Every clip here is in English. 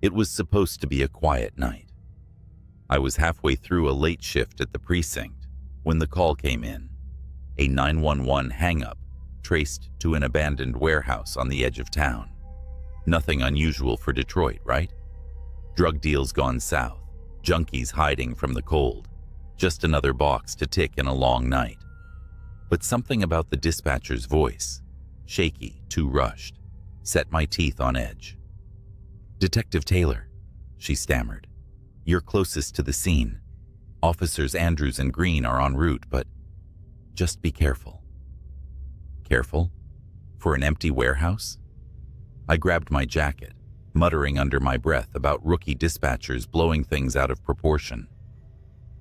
It was supposed to be a quiet night. I was halfway through a late shift at the precinct when the call came in. A 911 hang-up traced to an abandoned warehouse on the edge of town. Nothing unusual for Detroit, right? Drug deals gone south, junkies hiding from the cold. Just another box to tick in a long night. But something about the dispatcher's voice, shaky, too rushed, set my teeth on edge. "Detective Taylor," she stammered. "You're closest to the scene. Officers Andrews and Green are en route, but just be careful." Careful? For an empty warehouse? I grabbed my jacket, muttering under my breath about rookie dispatchers blowing things out of proportion.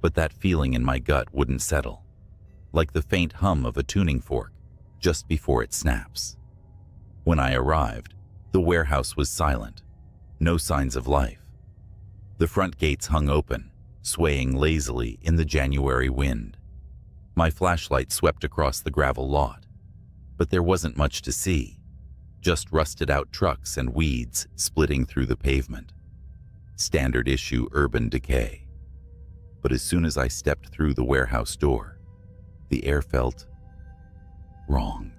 But that feeling in my gut wouldn't settle, like the faint hum of a tuning fork just before it snaps. When I arrived, the warehouse was silent, no signs of life. The front gates hung open, swaying lazily in the January wind. My flashlight swept across the gravel lot, but there wasn't much to see, just rusted-out trucks and weeds splitting through the pavement. Standard issue urban decay. But as soon as I stepped through the warehouse door, the air felt wrong.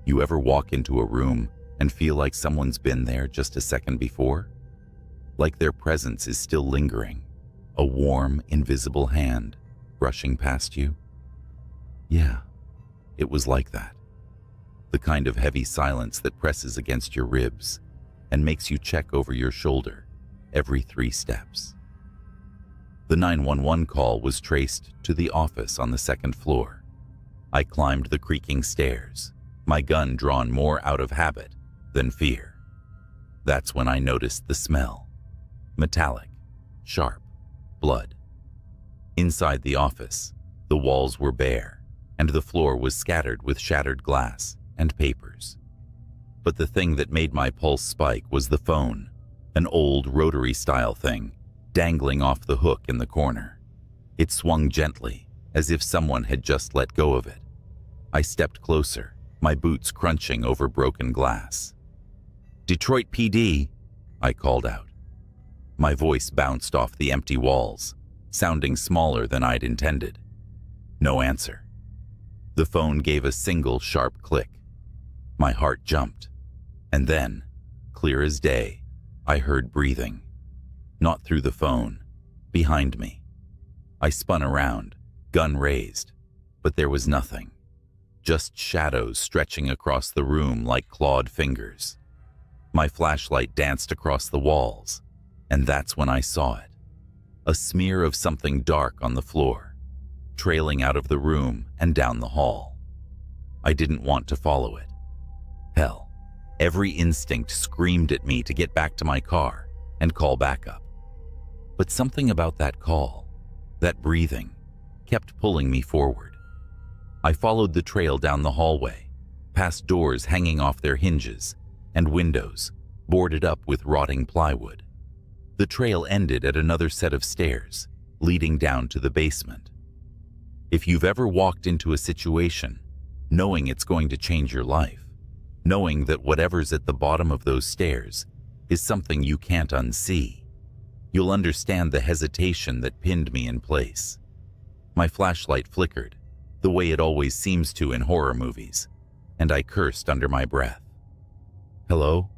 You ever walk into a room and feel like someone's been there just a second before? Like their presence is still lingering, a warm, invisible hand brushing past you? Yeah, it was like that. The kind of heavy silence that presses against your ribs and makes you check over your shoulder every 3 steps. The 911 call was traced to the office on the 2nd floor. I climbed the creaking stairs, my gun drawn more out of habit than fear. That's when I noticed the smell. Metallic, sharp, blood. Inside the office, the walls were bare, and the floor was scattered with shattered glass and papers. But the thing that made my pulse spike was the phone, an old rotary-style thing, dangling off the hook in the corner. It swung gently, as if someone had just let go of it. I stepped closer, my boots crunching over broken glass. "Detroit PD," I called out. My voice bounced off the empty walls, sounding smaller than I'd intended. No answer. The phone gave a single sharp click. My heart jumped. And then, clear as day, I heard breathing. Not through the phone, behind me. I spun around, gun raised, but there was nothing. Just shadows stretching across the room like clawed fingers. My flashlight danced across the walls, and that's when I saw it. A smear of something dark on the floor, trailing out of the room and down the hall. I didn't want to follow it. Hell, every instinct screamed at me to get back to my car and call backup. But something about that call, that breathing, kept pulling me forward. I followed the trail down the hallway, past doors hanging off their hinges and windows boarded up with rotting plywood. The trail ended at another set of stairs, leading down to the basement. If you've ever walked into a situation knowing it's going to change your life, knowing that whatever's at the bottom of those stairs is something you can't unsee, you'll understand the hesitation that pinned me in place. My flashlight flickered, the way it always seems to in horror movies, and I cursed under my breath. "Hello?"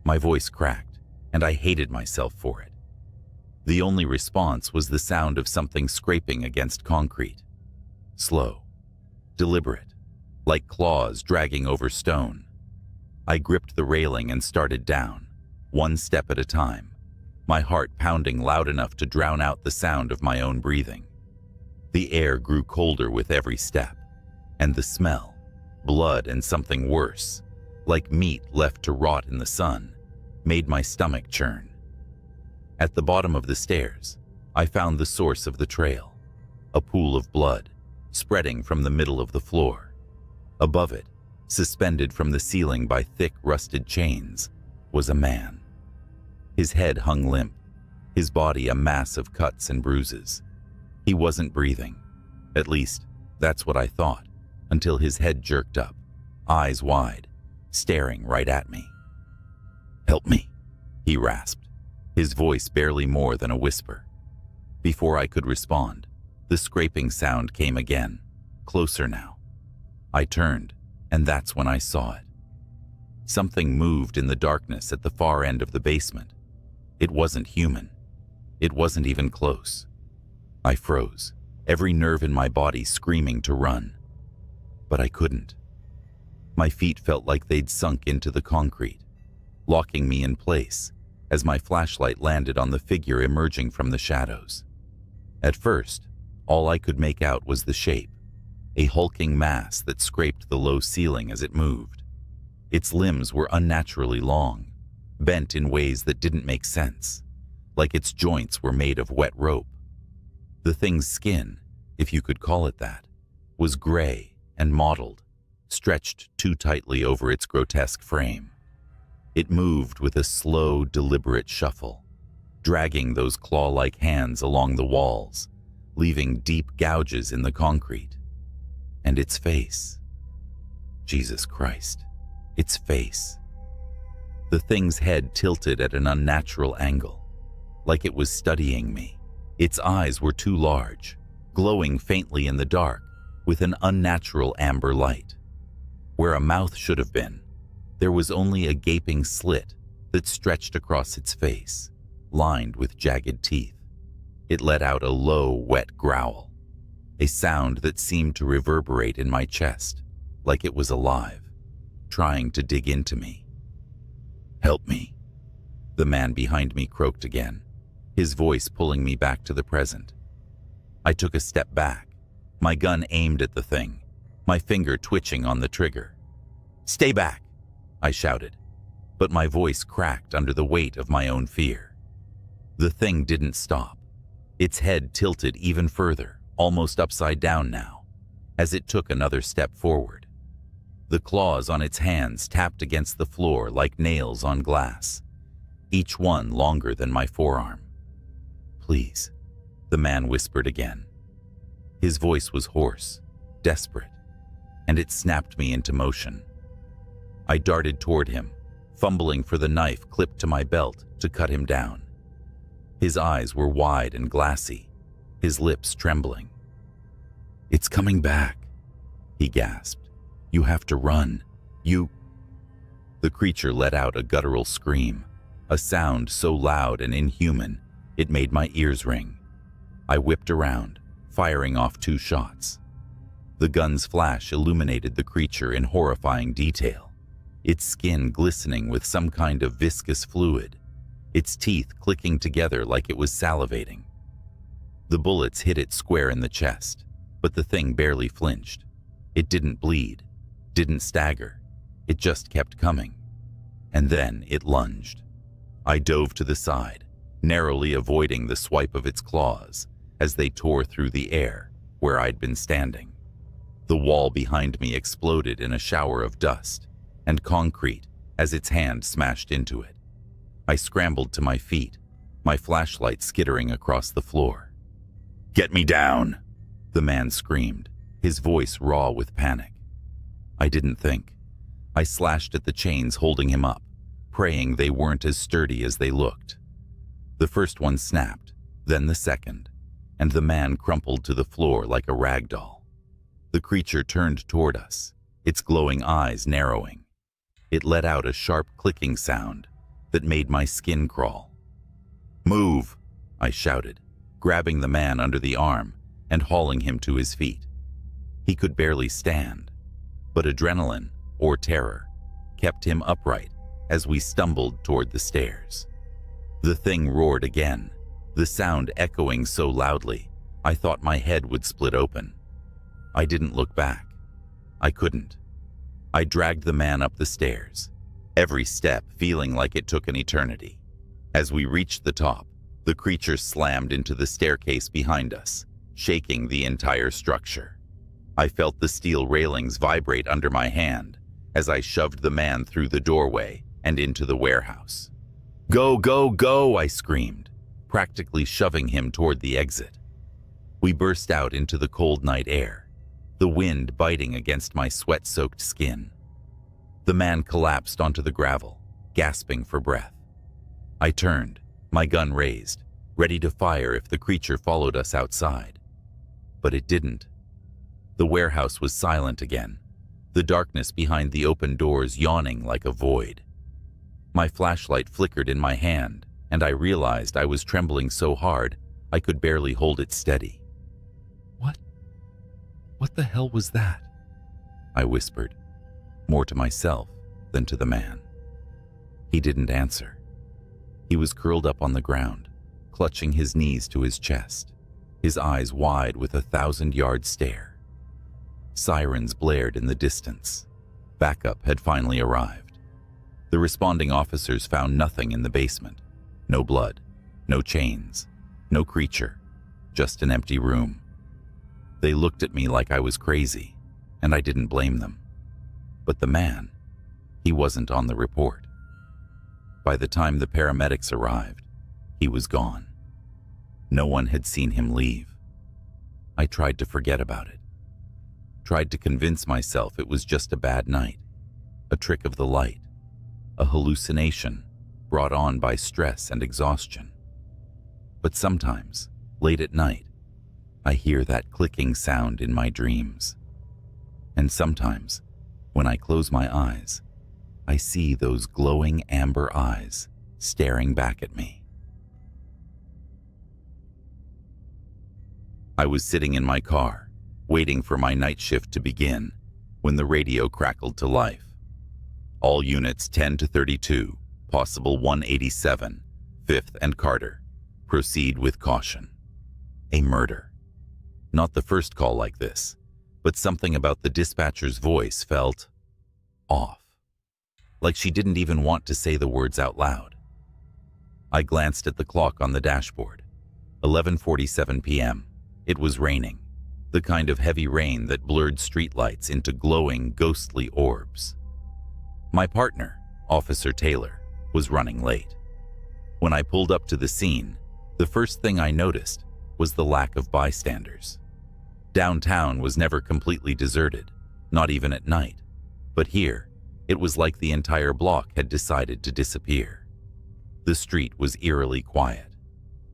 My voice cracked, and I hated myself for it. The only response was the sound of something scraping against concrete. Slow, deliberate, like claws dragging over stone. I gripped the railing and started down, one step at a time, my heart pounding loud enough to drown out the sound of my own breathing. The air grew colder with every step, and the smell, blood and something worse, like meat left to rot in the sun, made my stomach churn. At the bottom of the stairs, I found the source of the trail, a pool of blood, spreading from the middle of the floor. Above it, suspended from the ceiling by thick, rusted chains, was a man. His head hung limp, his body a mass of cuts and bruises. He wasn't breathing. At least, that's what I thought, until his head jerked up, eyes wide, staring right at me. "Help me," he rasped, his voice barely more than a whisper. Before I could respond, the scraping sound came again, closer now. I turned, and that's when I saw it. Something moved in the darkness at the far end of the basement. It wasn't human. It wasn't even close. I froze, every nerve in my body screaming to run. But I couldn't. My feet felt like they'd sunk into the concrete, locking me in place as my flashlight landed on the figure emerging from the shadows. At first, all I could make out was the shape, a hulking mass that scraped the low ceiling as it moved. Its limbs were unnaturally long, bent in ways that didn't make sense, like its joints were made of wet rope. The thing's skin, if you could call it that, was gray and mottled, stretched too tightly over its grotesque frame. It moved with a slow, deliberate shuffle, dragging those claw-like hands along the walls, leaving deep gouges in the concrete. And its face. Jesus Christ, its face. The thing's head tilted at an unnatural angle, like it was studying me. Its eyes were too large, glowing faintly in the dark with an unnatural amber light. Where a mouth should have been, there was only a gaping slit that stretched across its face, lined with jagged teeth. It let out a low, wet growl, a sound that seemed to reverberate in my chest, like it was alive, trying to dig into me. "Help me," the man behind me croaked again, his voice pulling me back to the present. I took a step back, my gun aimed at the thing, my finger twitching on the trigger. "Stay back," I shouted, but my voice cracked under the weight of my own fear. The thing didn't stop. Its head tilted even further, almost upside down now, as it took another step forward. The claws on its hands tapped against the floor like nails on glass, each one longer than my forearm. "Please," the man whispered again. His voice was hoarse, desperate, and it snapped me into motion. I darted toward him, fumbling for the knife clipped to my belt to cut him down. His eyes were wide and glassy, his lips trembling. "It's coming back," he gasped. "You have to run. You—" The creature let out a guttural scream, a sound so loud and inhuman it made my ears ring. I whipped around, firing off 2 shots. The gun's flash illuminated the creature in horrifying detail, its skin glistening with some kind of viscous fluid, its teeth clicking together like it was salivating. The bullets hit it square in the chest, but the thing barely flinched. It didn't bleed, didn't stagger. It just kept coming. And then it lunged. I dove to the side, narrowly avoiding the swipe of its claws as they tore through the air where I'd been standing. The wall behind me exploded in a shower of dust and concrete as its hand smashed into it. I scrambled to my feet, my flashlight skittering across the floor. "Get me down!" the man screamed, his voice raw with panic. I didn't think. I slashed at the chains holding him up, praying they weren't as sturdy as they looked. The first one snapped, then the second, and the man crumpled to the floor like a rag doll. The creature turned toward us, its glowing eyes narrowing. It let out a sharp clicking sound that made my skin crawl. "Move!" I shouted, grabbing the man under the arm and hauling him to his feet. He could barely stand, but adrenaline, or terror, kept him upright as we stumbled toward the stairs. The thing roared again, the sound echoing so loudly I thought my head would split open. I didn't look back. I couldn't. I dragged the man up the stairs, every step feeling like it took an eternity. As we reached the top, the creature slammed into the staircase behind us, shaking the entire structure. I felt the steel railings vibrate under my hand as I shoved the man through the doorway and into the warehouse. "Go, go, go!" I screamed, practically shoving him toward the exit. We burst out into the cold night air, the wind biting against my sweat-soaked skin. The man collapsed onto the gravel, gasping for breath. I turned, my gun raised, ready to fire if the creature followed us outside. But it didn't. The warehouse was silent again, the darkness behind the open doors yawning like a void. My flashlight flickered in my hand, and I realized I was trembling so hard I could barely hold it steady. What the hell was that? I whispered, more to myself than to the man. He didn't answer. He was curled up on the ground, clutching his knees to his chest, his eyes wide with a 1,000-yard stare. Sirens blared in the distance. Backup had finally arrived. The responding officers found nothing in the basement. No blood, no chains, no creature, just an empty room. They looked at me like I was crazy, and I didn't blame them. But the man, he wasn't on the report. By the time the paramedics arrived, he was gone. No one had seen him leave. I tried to forget about it. Tried to convince myself it was just a bad night, a trick of the light, a hallucination brought on by stress and exhaustion. But sometimes, late at night, I hear that clicking sound in my dreams. And sometimes, when I close my eyes, I see those glowing amber eyes staring back at me. I was sitting in my car, waiting for my night shift to begin, when the radio crackled to life. All units 10 to 32, possible 187, 5th and Carter, proceed with caution. A murder. Not the first call like this, but something about the dispatcher's voice felt off, like she didn't even want to say the words out loud. I glanced at the clock on the dashboard. 11:47 p.m. It was raining, the kind of heavy rain that blurred streetlights into glowing, ghostly orbs. My partner, Officer Taylor, was running late. When I pulled up to the scene, the first thing I noticed was the lack of bystanders. Downtown was never completely deserted, not even at night. But here, it was like the entire block had decided to disappear. The street was eerily quiet.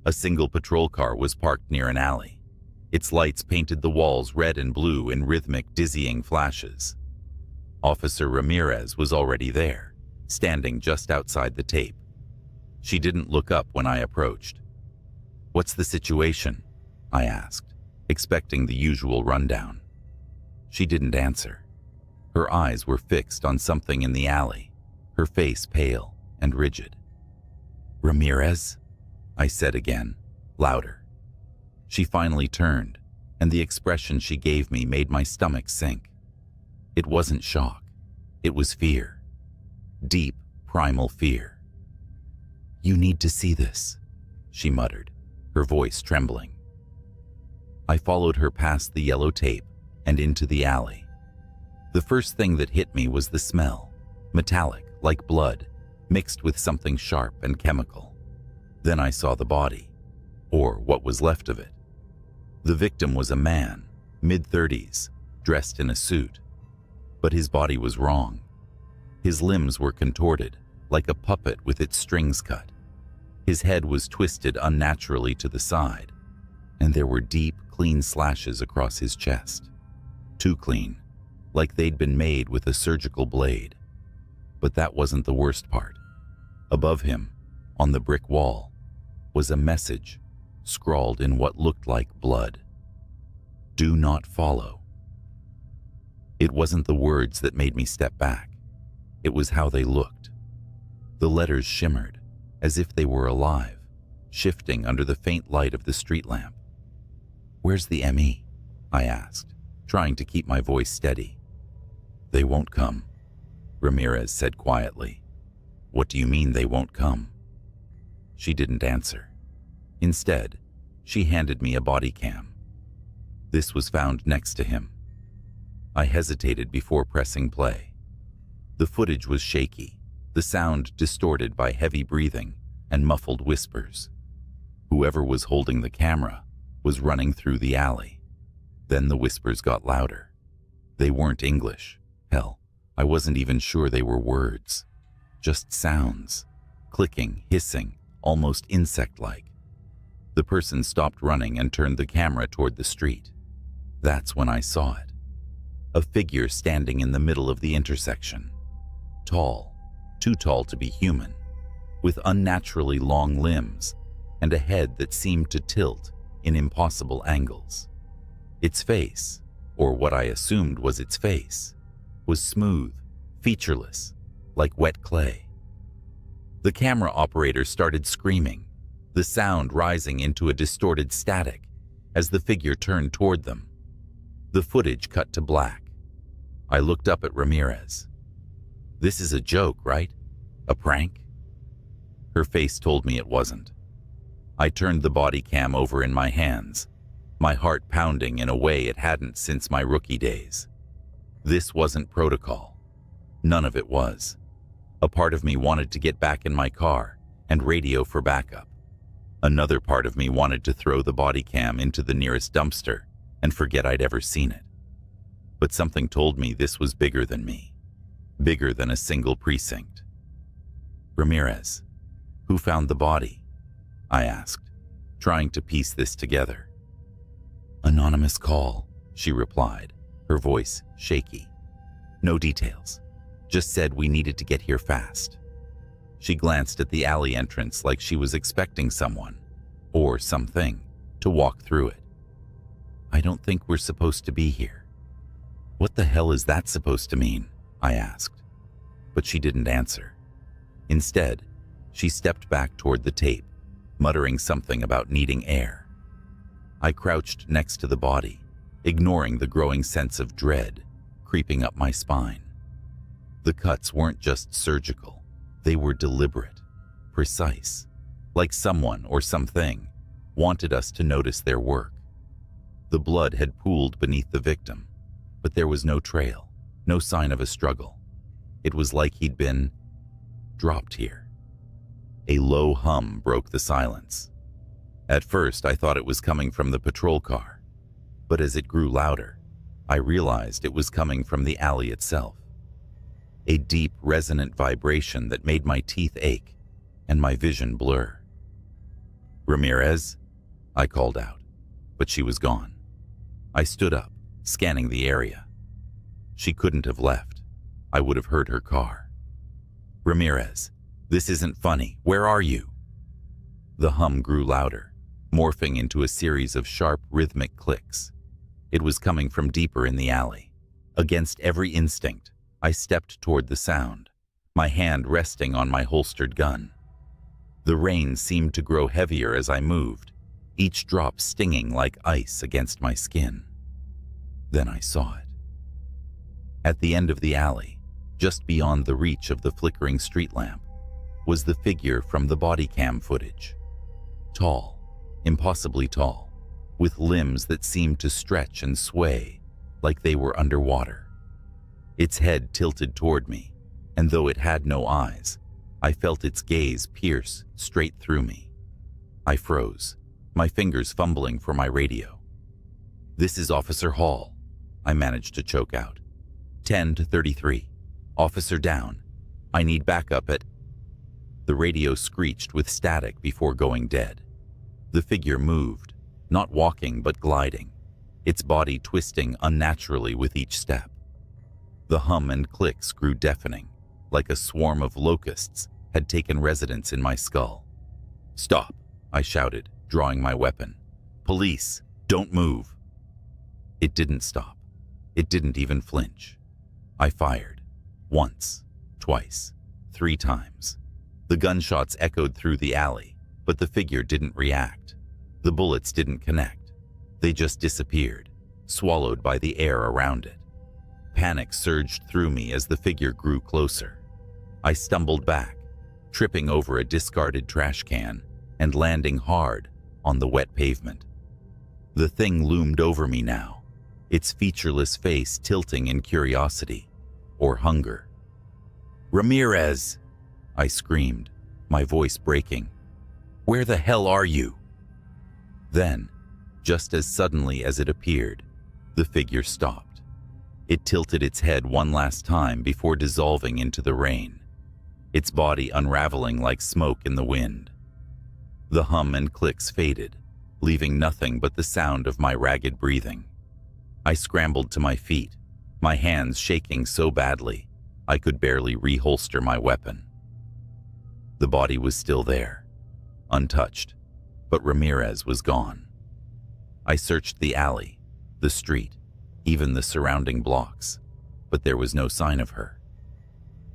A single patrol car was parked near an alley. Its lights painted the walls red and blue in rhythmic, dizzying flashes. Officer Ramirez was already there, standing just outside the tape. She didn't look up when I approached. "What's the situation?" I asked, expecting the usual rundown. She didn't answer. Her eyes were fixed on something in the alley, her face pale and rigid. "Ramirez?" I said again, louder. She finally turned, and the expression she gave me made my stomach sink. It wasn't shock. It was fear. Deep, primal fear. "You need to see this," she muttered, her voice trembling. I followed her past the yellow tape and into the alley. The first thing that hit me was the smell, metallic, like blood, mixed with something sharp and chemical. Then I saw the body, or what was left of it. The victim was a man, mid-30s, dressed in a suit. But his body was wrong. His limbs were contorted, like a puppet with its strings cut. His head was twisted unnaturally to the side, and there were deep, clean slashes across his chest. Too clean, like they'd been made with a surgical blade. But that wasn't the worst part. Above him, on the brick wall, was a message scrawled in what looked like blood. "Do not follow." It wasn't the words that made me step back. It was how they looked. The letters shimmered, as if they were alive, shifting under the faint light of the street lamp. "Where's the ME?" I asked, trying to keep my voice steady. "They won't come," Ramirez said quietly. "What do you mean they won't come?" She didn't answer. Instead, she handed me a body cam. This was found next to him. I hesitated before pressing play. The footage was shaky, the sound distorted by heavy breathing and muffled whispers. Whoever was holding the camera was running through the alley. Then the whispers got louder. They weren't English. Hell, I wasn't even sure they were words. Just sounds, clicking, hissing, almost insect-like. The person stopped running and turned the camera toward the street. That's when I saw it. A figure standing in the middle of the intersection. Tall, too tall to be human, with unnaturally long limbs and a head that seemed to tilt in impossible angles. Its face, or what I assumed was its face, was smooth, featureless, like wet clay. The camera operator started screaming, the sound rising into a distorted static as the figure turned toward them. The footage cut to black. I looked up at Ramirez. "This is a joke, right? A prank?" Her face told me it wasn't. I turned the body cam over in my hands, my heart pounding in a way it hadn't since my rookie days. This wasn't protocol. None of it was. A part of me wanted to get back in my car and radio for backup. Another part of me wanted to throw the body cam into the nearest dumpster and forget I'd ever seen it. But something told me this was bigger than me, bigger than a single precinct. "Ramirez, who found the body?" I asked, trying to piece this together. "Anonymous call," she replied, her voice shaky. "No details. Just said we needed to get here fast." She glanced at the alley entrance like she was expecting someone, or something, to walk through it. "I don't think we're supposed to be here." "What the hell is that supposed to mean?" I asked. But she didn't answer. Instead, she stepped back toward the tape, muttering something about needing air. I crouched next to the body, ignoring the growing sense of dread creeping up my spine. The cuts weren't just surgical. They were deliberate, precise, like someone or something wanted us to notice their work. The blood had pooled beneath the victim, but there was no trail, no sign of a struggle. It was like he'd been dropped here. A low hum broke the silence. At first, I thought it was coming from the patrol car, but as it grew louder, I realized it was coming from the alley itself. A deep, resonant vibration that made my teeth ache and my vision blur. "Ramirez?" I called out, but she was gone. I stood up, scanning the area. She couldn't have left. I would have heard her car. "Ramirez, this isn't funny. Where are you?" The hum grew louder, morphing into a series of sharp, rhythmic clicks. It was coming from deeper in the alley. Against every instinct, I stepped toward the sound, my hand resting on my holstered gun. The rain seemed to grow heavier as I moved, each drop stinging like ice against my skin. Then I saw it. At the end of the alley, just beyond the reach of the flickering street lamp, was the figure from the body cam footage. Tall, impossibly tall, with limbs that seemed to stretch and sway like they were underwater. Its head tilted toward me, and though it had no eyes, I felt its gaze pierce straight through me. I froze, my fingers fumbling for my radio. "This is Officer Hall," I managed to choke out. 10 to 33. "Officer down. I need backup at..." The radio screeched with static before going dead. The figure moved, not walking but gliding, its body twisting unnaturally with each step. The hum and clicks grew deafening, like a swarm of locusts had taken residence in my skull. "Stop," I shouted, drawing my weapon. "Police, don't move." It didn't stop. It didn't even flinch. I fired. Once, twice, 3 times. The gunshots echoed through the alley, but the figure didn't react. The bullets didn't connect. They just disappeared, swallowed by the air around it. Panic surged through me as the figure grew closer. I stumbled back, tripping over a discarded trash can and landing hard on the wet pavement. The thing loomed over me now, its featureless face tilting in curiosity or hunger. "Ramirez!" I screamed, my voice breaking. "Where the hell are you?" Then, just as suddenly as it appeared, the figure stopped. It tilted its head one last time before dissolving into the rain, its body unraveling like smoke in the wind. The hum and clicks faded, leaving nothing but the sound of my ragged breathing. I scrambled to my feet, my hands shaking so badly I could barely reholster my weapon. The body was still there, untouched, but Ramirez was gone. I searched the alley, the street, even the surrounding blocks, but there was no sign of her.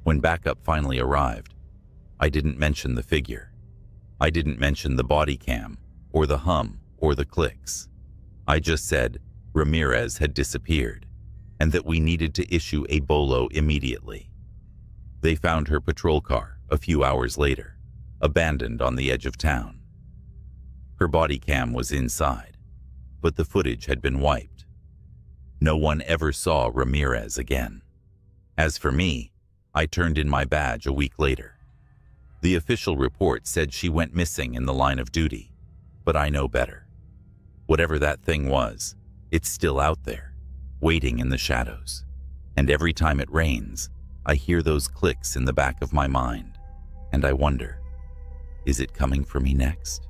When backup finally arrived, I didn't mention the figure. I didn't mention the body cam, or the hum, or the clicks. I just said Ramirez had disappeared, and that we needed to issue a bolo immediately. They found her patrol car a few hours later, abandoned on the edge of town. Her body cam was inside, but the footage had been wiped. No one ever saw Ramirez again. As for me, I turned in my badge a week later. The official report said she went missing in the line of duty, but I know better. Whatever that thing was, it's still out there, waiting in the shadows. And every time it rains, I hear those clicks in the back of my mind, and I wonder, is it coming for me next?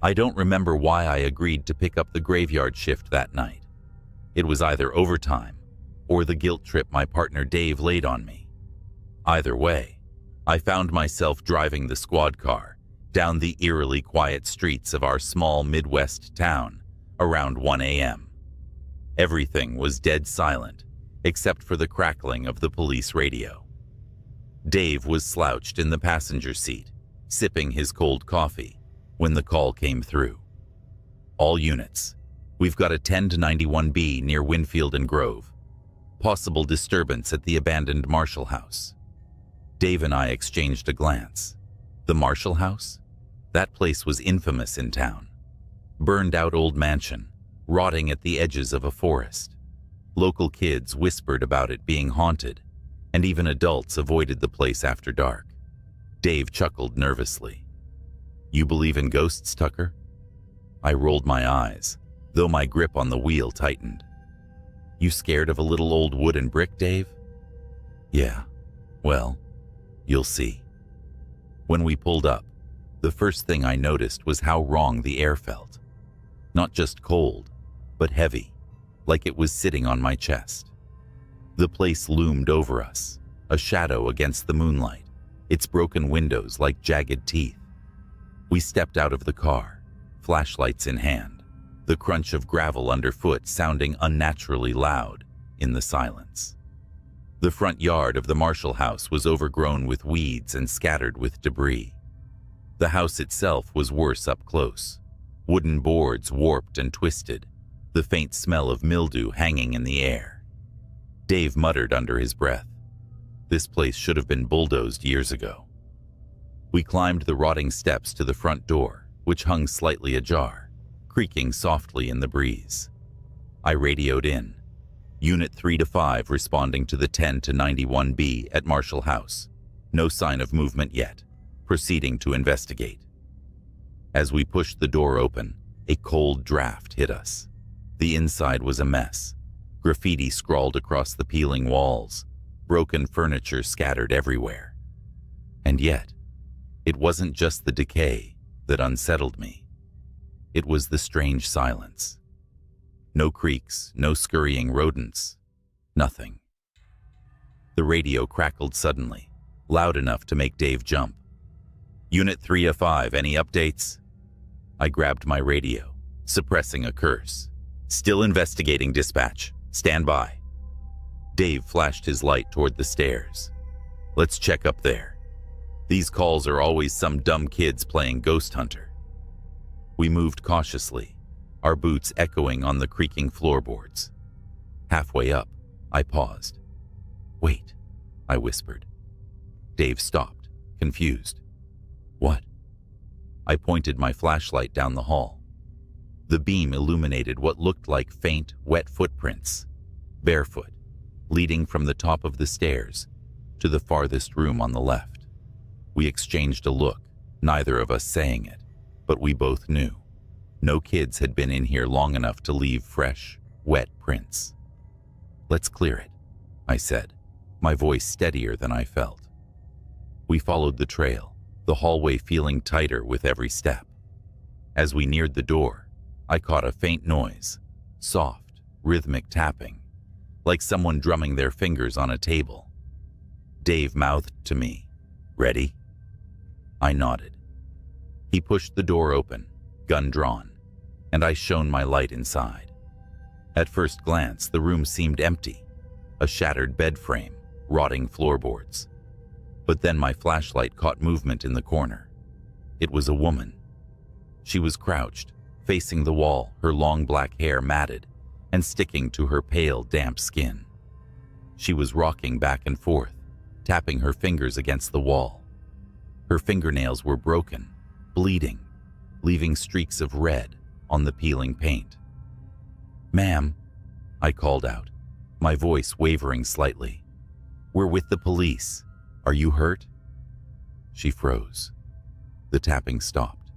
I don't remember why I agreed to pick up the graveyard shift that night. It was either overtime or the guilt trip my partner Dave laid on me. Either way, I found myself driving the squad car down the eerily quiet streets of our small Midwest town around 1 a.m. Everything was dead silent except for the crackling of the police radio. Dave was slouched in the passenger seat, sipping his cold coffee, when the call came through. All units, we've got a 10-91B near Winfield and Grove. Possible disturbance at the abandoned Marshall House. Dave and I exchanged a glance. The Marshall House? That place was infamous in town. Burned out old mansion, rotting at the edges of a forest. Local kids whispered about it being haunted, and even adults avoided the place after dark. Dave chuckled nervously. "You believe in ghosts, Tucker?" I rolled my eyes, though my grip on the wheel tightened. "You scared of a little old wooden brick, Dave?" "Yeah, well, you'll see." When we pulled up, the first thing I noticed was how wrong the air felt. Not just cold, but heavy, like it was sitting on my chest. The place loomed over us, a shadow against the moonlight, its broken windows like jagged teeth. We stepped out of the car, flashlights in hand, the crunch of gravel underfoot sounding unnaturally loud in the silence. The front yard of the Marshall House was overgrown with weeds and scattered with debris. The house itself was worse up close. Wooden boards warped and twisted, the faint smell of mildew hanging in the air. Dave muttered under his breath, "This place should have been bulldozed years ago." We climbed the rotting steps to the front door, which hung slightly ajar, creaking softly in the breeze. I radioed in. Unit 3 to 5 responding to the 10-91B at Marshall House. No sign of movement yet. Proceeding to investigate. As we pushed the door open, a cold draft hit us. The inside was a mess. Graffiti scrawled across the peeling walls. Broken furniture scattered everywhere. And yet, it wasn't just the decay that unsettled me. It was the strange silence. No creaks, no scurrying rodents, nothing. The radio crackled suddenly, loud enough to make Dave jump. "Unit 3 of 5, any updates?" I grabbed my radio, suppressing a curse. "Still investigating, dispatch. Stand by." Dave flashed his light toward the stairs. "Let's check up there. These calls are always some dumb kids playing ghost hunter." We moved cautiously, our boots echoing on the creaking floorboards. Halfway up, I paused. "Wait," I whispered. Dave stopped, confused. "What?" I pointed my flashlight down the hall. The beam illuminated what looked like faint, wet footprints, barefoot, leading from the top of the stairs to the farthest room on the left. We exchanged a look, neither of us saying it, but we both knew. No kids had been in here long enough to leave fresh, wet prints. "Let's clear it," I said, my voice steadier than I felt. We followed the trail, the hallway feeling tighter with every step. As we neared the door, I caught a faint noise, soft, rhythmic tapping, like someone drumming their fingers on a table. Dave mouthed to me, "Ready?" I nodded. He pushed the door open, gun drawn, and I shone my light inside. At first glance, the room seemed empty, a shattered bed frame, rotting floorboards. But then my flashlight caught movement in the corner. It was a woman. She was crouched, facing the wall, her long black hair matted and sticking to her pale, damp skin. She was rocking back and forth, tapping her fingers against the wall. Her fingernails were broken, bleeding, leaving streaks of red on the peeling paint. "Ma'am," I called out, my voice wavering slightly. "We're with the police. Are you hurt?" She froze. The tapping stopped.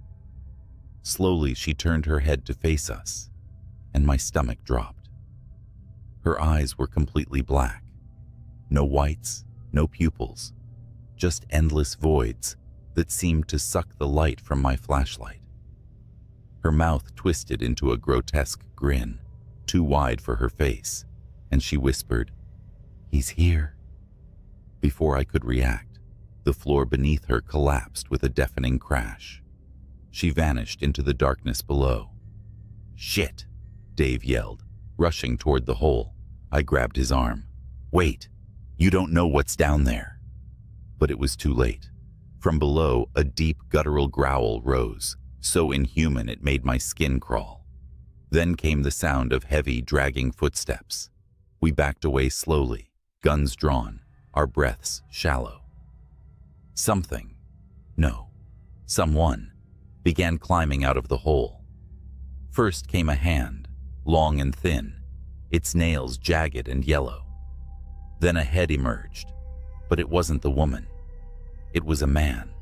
Slowly, she turned her head to face us, and my stomach dropped. Her eyes were completely black. No whites, no pupils, just endless voids that seemed to suck the light from my flashlight. Her mouth twisted into a grotesque grin, too wide for her face, and she whispered, "He's here." Before I could react, the floor beneath her collapsed with a deafening crash. She vanished into the darkness below. "Shit!" Dave yelled, rushing toward the hole. I grabbed his arm. "Wait! You don't know what's down there." But it was too late. From below, a deep guttural growl rose, so inhuman it made my skin crawl. Then came the sound of heavy, dragging footsteps. We backed away slowly, guns drawn, our breaths shallow. Something, no, someone, began climbing out of the hole. First came a hand, long and thin, its nails jagged and yellow. Then a head emerged, but it wasn't the woman. It was a man,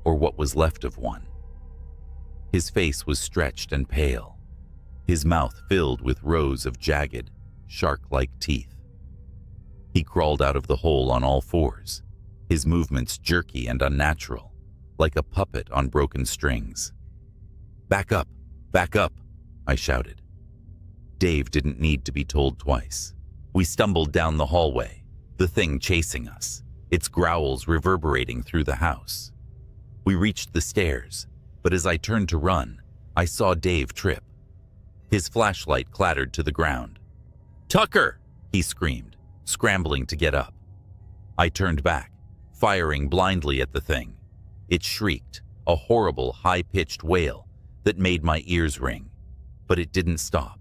or what was left of one. His face was stretched and pale, his mouth filled with rows of jagged, shark-like teeth. He crawled out of the hole on all fours, his movements jerky and unnatural, like a puppet on broken strings. Back up, I shouted. Dave didn't need to be told twice. We stumbled down the hallway, the thing chasing us, its growls reverberating through the house. We reached the stairs, but as I turned to run, I saw Dave trip. His flashlight clattered to the ground. "Tucker!" he screamed, scrambling to get up. I turned back, firing blindly at the thing. It shrieked, a horrible, high-pitched wail that made my ears ring. But it didn't stop.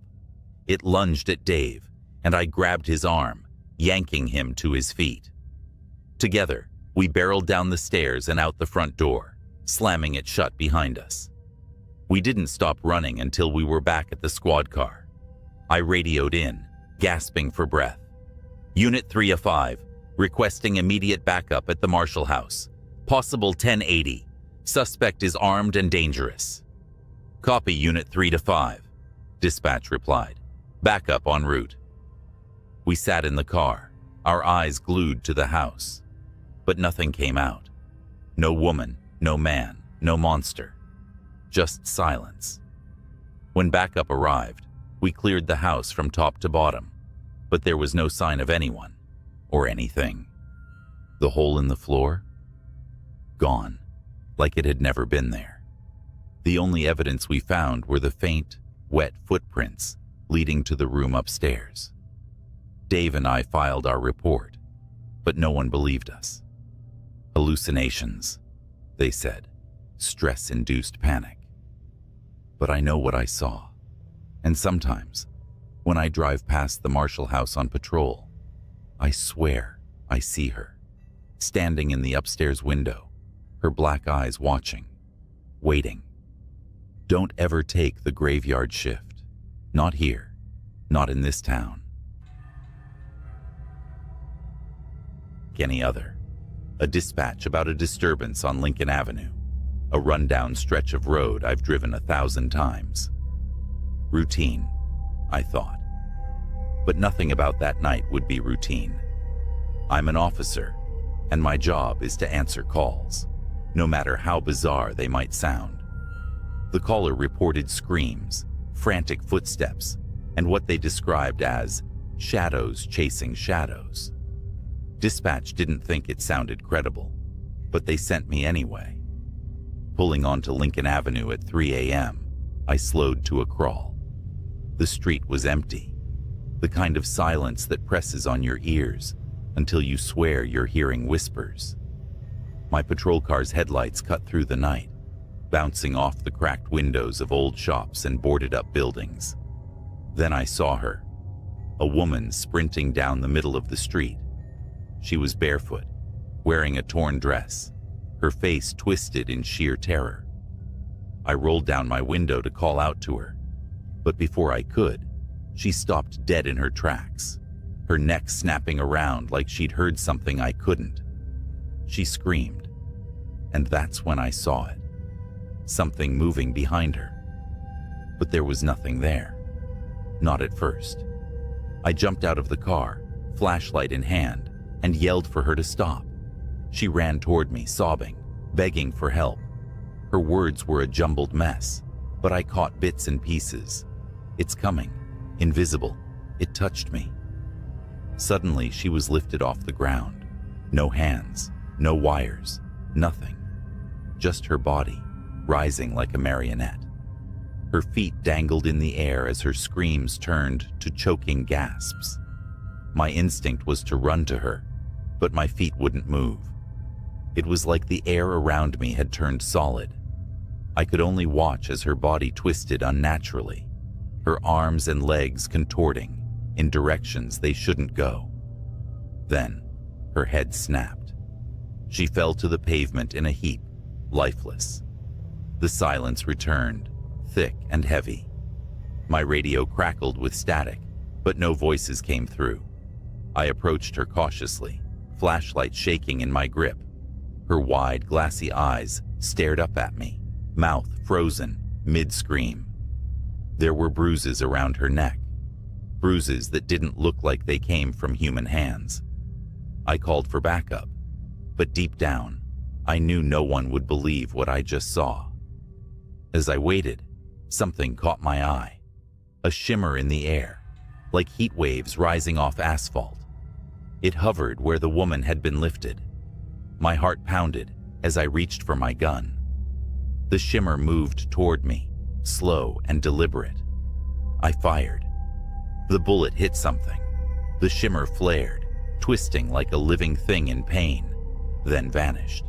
It lunged at Dave, and I grabbed his arm, yanking him to his feet. Together, we barreled down the stairs and out the front door, slamming it shut behind us. We didn't stop running until we were back at the squad car. I radioed in, gasping for breath. "Unit 3 of 5, requesting immediate backup at the Marshall House. Possible 1080. Suspect is armed and dangerous." "Copy, Unit 3 to 5, dispatch replied. "Backup en route." We sat in the car, our eyes glued to the house. But nothing came out. No woman, no man, no monster. Just silence. When backup arrived, we cleared the house from top to bottom, but there was no sign of anyone or anything. The hole in the floor? Gone, like it had never been there. The only evidence we found were the faint, wet footprints leading to the room upstairs. Dave and I filed our report, but no one believed us. "Hallucinations," they said, "stress-induced panic." But I know what I saw, and sometimes, when I drive past the Marshall House on patrol, I swear I see her, standing in the upstairs window, her black eyes watching, waiting. Don't ever take the graveyard shift. Not here, not in this town. Any other. A dispatch about a disturbance on Lincoln Avenue, a rundown stretch of road I've driven 1,000 times. Routine, I thought. But nothing about that night would be routine. I'm an officer, and my job is to answer calls, no matter how bizarre they might sound. The caller reported screams, frantic footsteps, and what they described as shadows chasing shadows. Dispatch didn't think it sounded credible, but they sent me anyway. Pulling onto Lincoln Avenue at 3 a.m., I slowed to a crawl. The street was empty, the kind of silence that presses on your ears until you swear you're hearing whispers. My patrol car's headlights cut through the night, bouncing off the cracked windows of old shops and boarded-up buildings. Then I saw her, a woman sprinting down the middle of the street. She was barefoot, wearing a torn dress, her face twisted in sheer terror. I rolled down my window to call out to her, but before I could, she stopped dead in her tracks, her neck snapping around like she'd heard something I couldn't. She screamed, and that's when I saw it, something moving behind her. But there was nothing there, not at first. I jumped out of the car, flashlight in hand, and yelled for her to stop. She ran toward me, sobbing, begging for help. Her words were a jumbled mess, but I caught bits and pieces. It's coming, invisible. It touched me. Suddenly, she was lifted off the ground. No hands, no wires, nothing. Just her body, rising like a marionette. Her feet dangled in the air as her screams turned to choking gasps. My instinct was to run to her, but my feet wouldn't move. It was like the air around me had turned solid. I could only watch as her body twisted unnaturally, her arms and legs contorting in directions they shouldn't go. Then, her head snapped. She fell to the pavement in a heap, lifeless. The silence returned, thick and heavy. My radio crackled with static, but no voices came through. I approached her cautiously, flashlight shaking in my grip. Her wide, glassy eyes stared up at me, mouth frozen, mid-scream. There were bruises around her neck, bruises that didn't look like they came from human hands. I called for backup, but deep down, I knew no one would believe what I just saw. As I waited, something caught my eye, a shimmer in the air, like heat waves rising off asphalt. It hovered where the woman had been lifted. My heart pounded as I reached for my gun. The shimmer moved toward me, slow and deliberate. I fired. The bullet hit something. The shimmer flared, twisting like a living thing in pain, then vanished.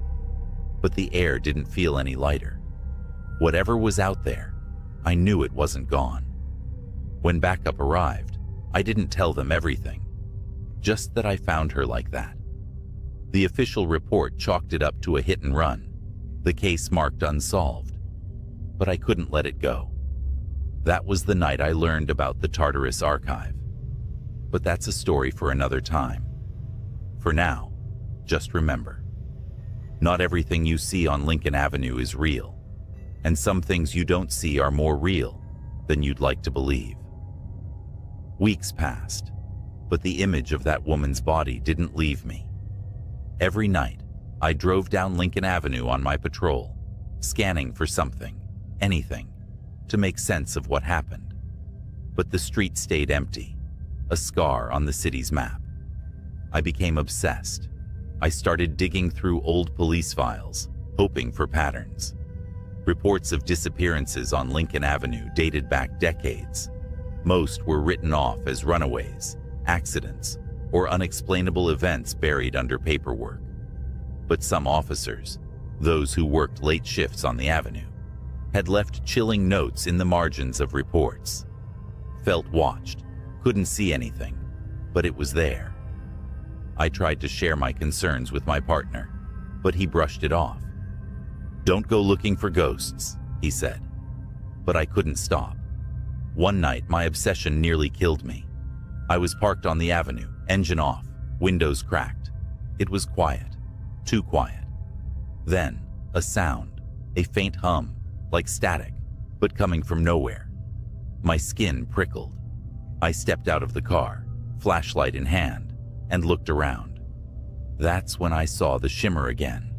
But the air didn't feel any lighter. Whatever was out there, I knew it wasn't gone. When backup arrived, I didn't tell them everything, just that I found her like that. The official report chalked it up to a hit and run, the case marked unsolved. But I couldn't let it go. That was the night I learned about the Tartarus Archive. But that's a story for another time. For now, just remember, not everything you see on Lincoln Avenue is real, and some things you don't see are more real than you'd like to believe. Weeks passed, but the image of that woman's body didn't leave me. Every night, I drove down Lincoln Avenue on my patrol, scanning for something, anything, to make sense of what happened. But the street stayed empty, a scar on the city's map. I became obsessed. I started digging through old police files, hoping for patterns. Reports of disappearances on Lincoln Avenue dated back decades. Most were written off as runaways, accidents, or unexplainable events buried under paperwork. But some officers, those who worked late shifts on the avenue, had left chilling notes in the margins of reports. Felt watched, couldn't see anything, but it was there. I tried to share my concerns with my partner, but he brushed it off. "Don't go looking for ghosts," he said. But I couldn't stop. One night, my obsession nearly killed me. I was parked on the avenue, engine off, windows cracked. It was quiet, too quiet. Then, a sound, a faint hum, like static, but coming from nowhere. My skin prickled. I stepped out of the car, flashlight in hand, and looked around. That's when I saw the shimmer again.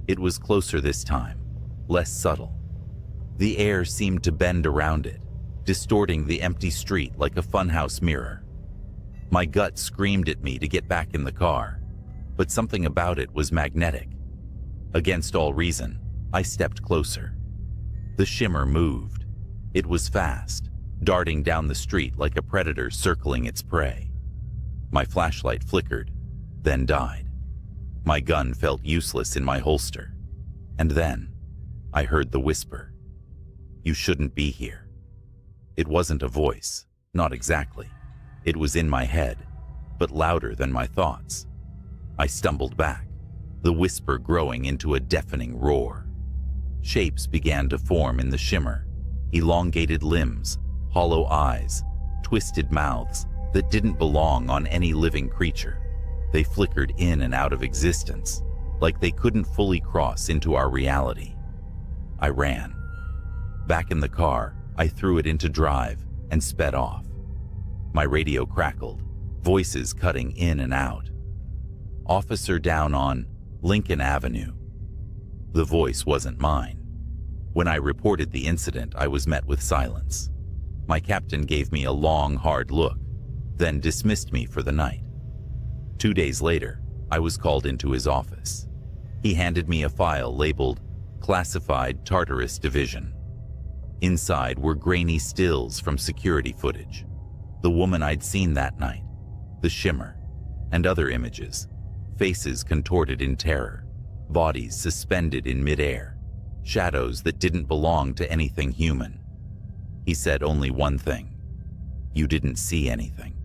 It was closer this time, less subtle. The air seemed to bend around it, distorting the empty street like a funhouse mirror. My gut screamed at me to get back in the car, but something about it was magnetic. Against all reason, I stepped closer. The shimmer moved. It was fast, darting down the street like a predator circling its prey. My flashlight flickered, then died. My gun felt useless in my holster. And then, I heard the whisper. "You shouldn't be here." It wasn't a voice, not exactly. It was in my head, but louder than my thoughts. I stumbled back, the whisper growing into a deafening roar. Shapes began to form in the shimmer, elongated limbs, hollow eyes, twisted mouths that didn't belong on any living creature. They flickered in and out of existence, like they couldn't fully cross into our reality. I ran. Back in the car, I threw it into drive and sped off. My radio crackled, voices cutting in and out. "Officer down on Lincoln Avenue." The voice wasn't mine. When I reported the incident, I was met with silence. My captain gave me a long, hard look, then dismissed me for the night. 2 days later, I was called into his office. He handed me a file labeled Classified Tartarus Division. Inside were grainy stills from security footage, the woman I'd seen that night, the shimmer, and other images, faces contorted in terror, bodies suspended in midair, shadows that didn't belong to anything human. He said only one thing: "You didn't see anything."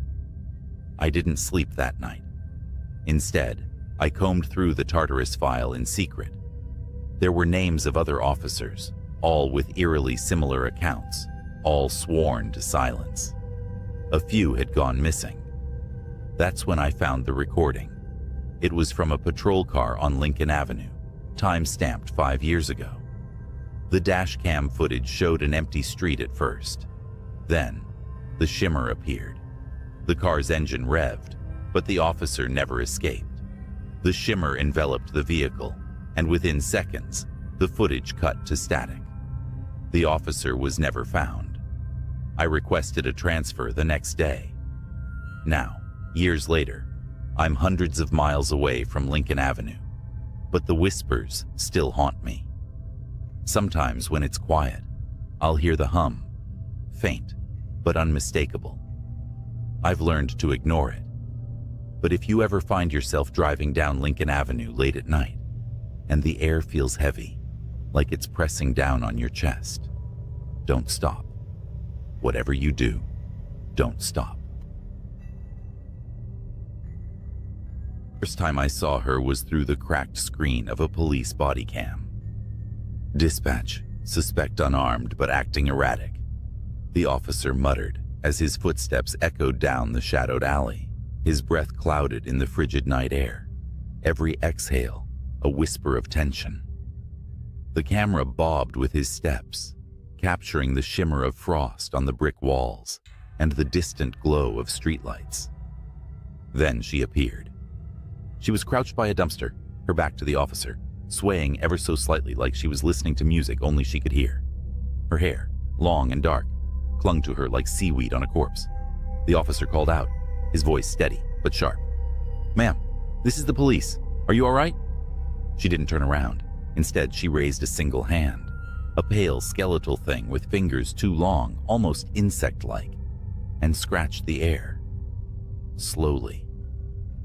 I didn't sleep that night. Instead, I combed through the Tartarus file in secret. There were names of other officers, all with eerily similar accounts, all sworn to silence. A few had gone missing. That's when I found the recording. It was from a patrol car on Lincoln Avenue, time-stamped 5 years ago. The dash cam footage showed an empty street at first. Then, the shimmer appeared. The car's engine revved, but the officer never escaped. The shimmer enveloped the vehicle, and within seconds, the footage cut to static. The officer was never found. I requested a transfer the next day. Now, years later, I'm hundreds of miles away from Lincoln Avenue, but the whispers still haunt me. Sometimes when it's quiet, I'll hear the hum, faint but unmistakable. I've learned to ignore it. But if you ever find yourself driving down Lincoln Avenue late at night, and the air feels heavy, like it's pressing down on your chest, don't stop. Whatever you do, don't stop. First time I saw her was through the cracked screen of a police body cam. "Dispatch, suspect unarmed but acting erratic," the officer muttered as his footsteps echoed down the shadowed alley, his breath clouded in the frigid night air. Every exhale, a whisper of tension. The camera bobbed with his steps, capturing the shimmer of frost on the brick walls and the distant glow of streetlights. Then she appeared. She was crouched by a dumpster, her back to the officer, swaying ever so slightly like she was listening to music only she could hear. Her hair, long and dark, clung to her like seaweed on a corpse. The officer called out, his voice steady but sharp. "Ma'am, this is the police. Are you all right?" She didn't turn around. Instead, she raised a single hand, a pale skeletal thing with fingers too long, almost insect-like, and scratched the air. Slowly,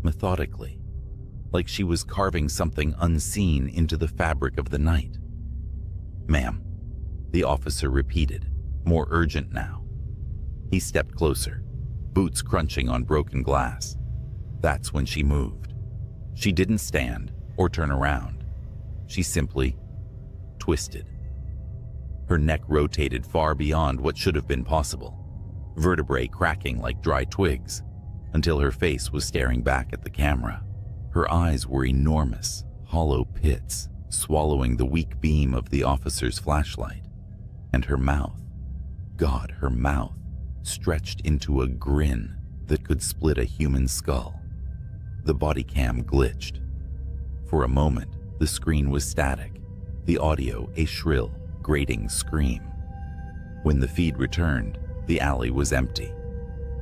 methodically, like she was carving something unseen into the fabric of the night. "Ma'am," the officer repeated, more urgent now. He stepped closer, boots crunching on broken glass. That's when she moved. She didn't stand or turn around. She simply twisted. Her neck rotated far beyond what should have been possible, vertebrae cracking like dry twigs, until her face was staring back at the camera. Her eyes were enormous, hollow pits, swallowing the weak beam of the officer's flashlight. And her mouth, God, her mouth, stretched into a grin that could split a human skull. The body cam glitched, For a moment, the screen was static, the audio a shrill, grating scream. When the feed returned, the alley was empty.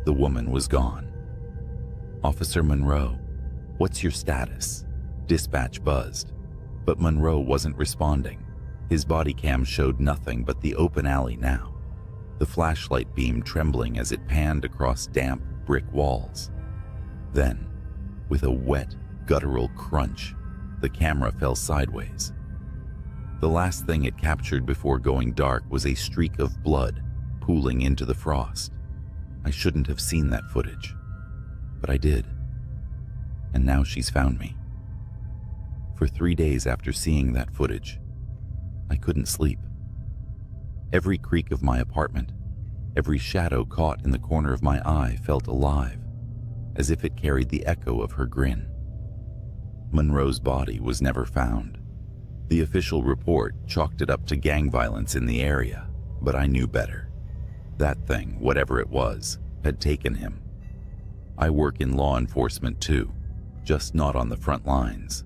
The woman was gone. "Officer Monroe, what's your status?" Dispatch buzzed, but Monroe wasn't responding. His body cam showed nothing but the open alley now, the flashlight beam trembling as it panned across damp brick walls. Then, with a wet, guttural crunch, the camera fell sideways. The last thing it captured before going dark was a streak of blood pooling into the frost. I shouldn't have seen that footage, but I did. And now she's found me. For 3 days after seeing that footage, I couldn't sleep. Every creak of my apartment, every shadow caught in the corner of my eye felt alive, as if it carried the echo of her grin. Monroe's body was never found. The official report chalked it up to gang violence in the area, but I knew better. That thing, whatever it was, had taken him. I work in law enforcement too, just not on the front lines.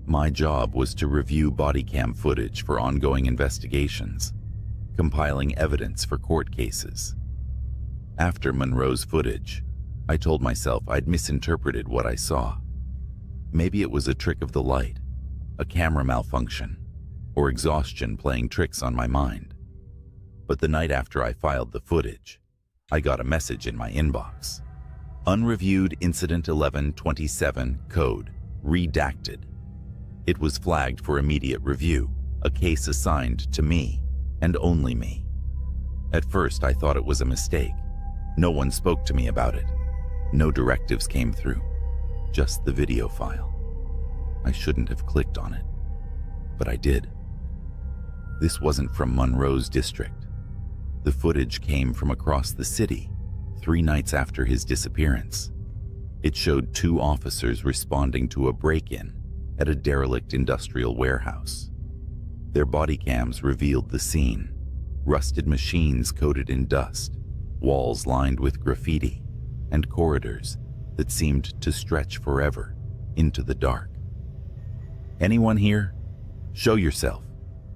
My job was to review body cam footage for ongoing investigations, compiling evidence for court cases. After Monroe's footage, I told myself I'd misinterpreted what I saw. Maybe it was a trick of the light, a camera malfunction, or exhaustion playing tricks on my mind. But the night after I filed the footage, I got a message in my inbox. Unreviewed Incident 1127 code, redacted. It was flagged for immediate review, a case assigned to me, and only me. At first, I thought it was a mistake. No one spoke to me about it. No directives came through, just the video file. I shouldn't have clicked on it, but I did. This wasn't from Monroe's district. The footage came from across the city, 3 nights after his disappearance. It showed 2 officers responding to a break-in at a derelict industrial warehouse. Their body cams revealed the scene: rusted machines coated in dust, walls lined with graffiti, and corridors that seemed to stretch forever into the dark. "Anyone here? Show yourself,"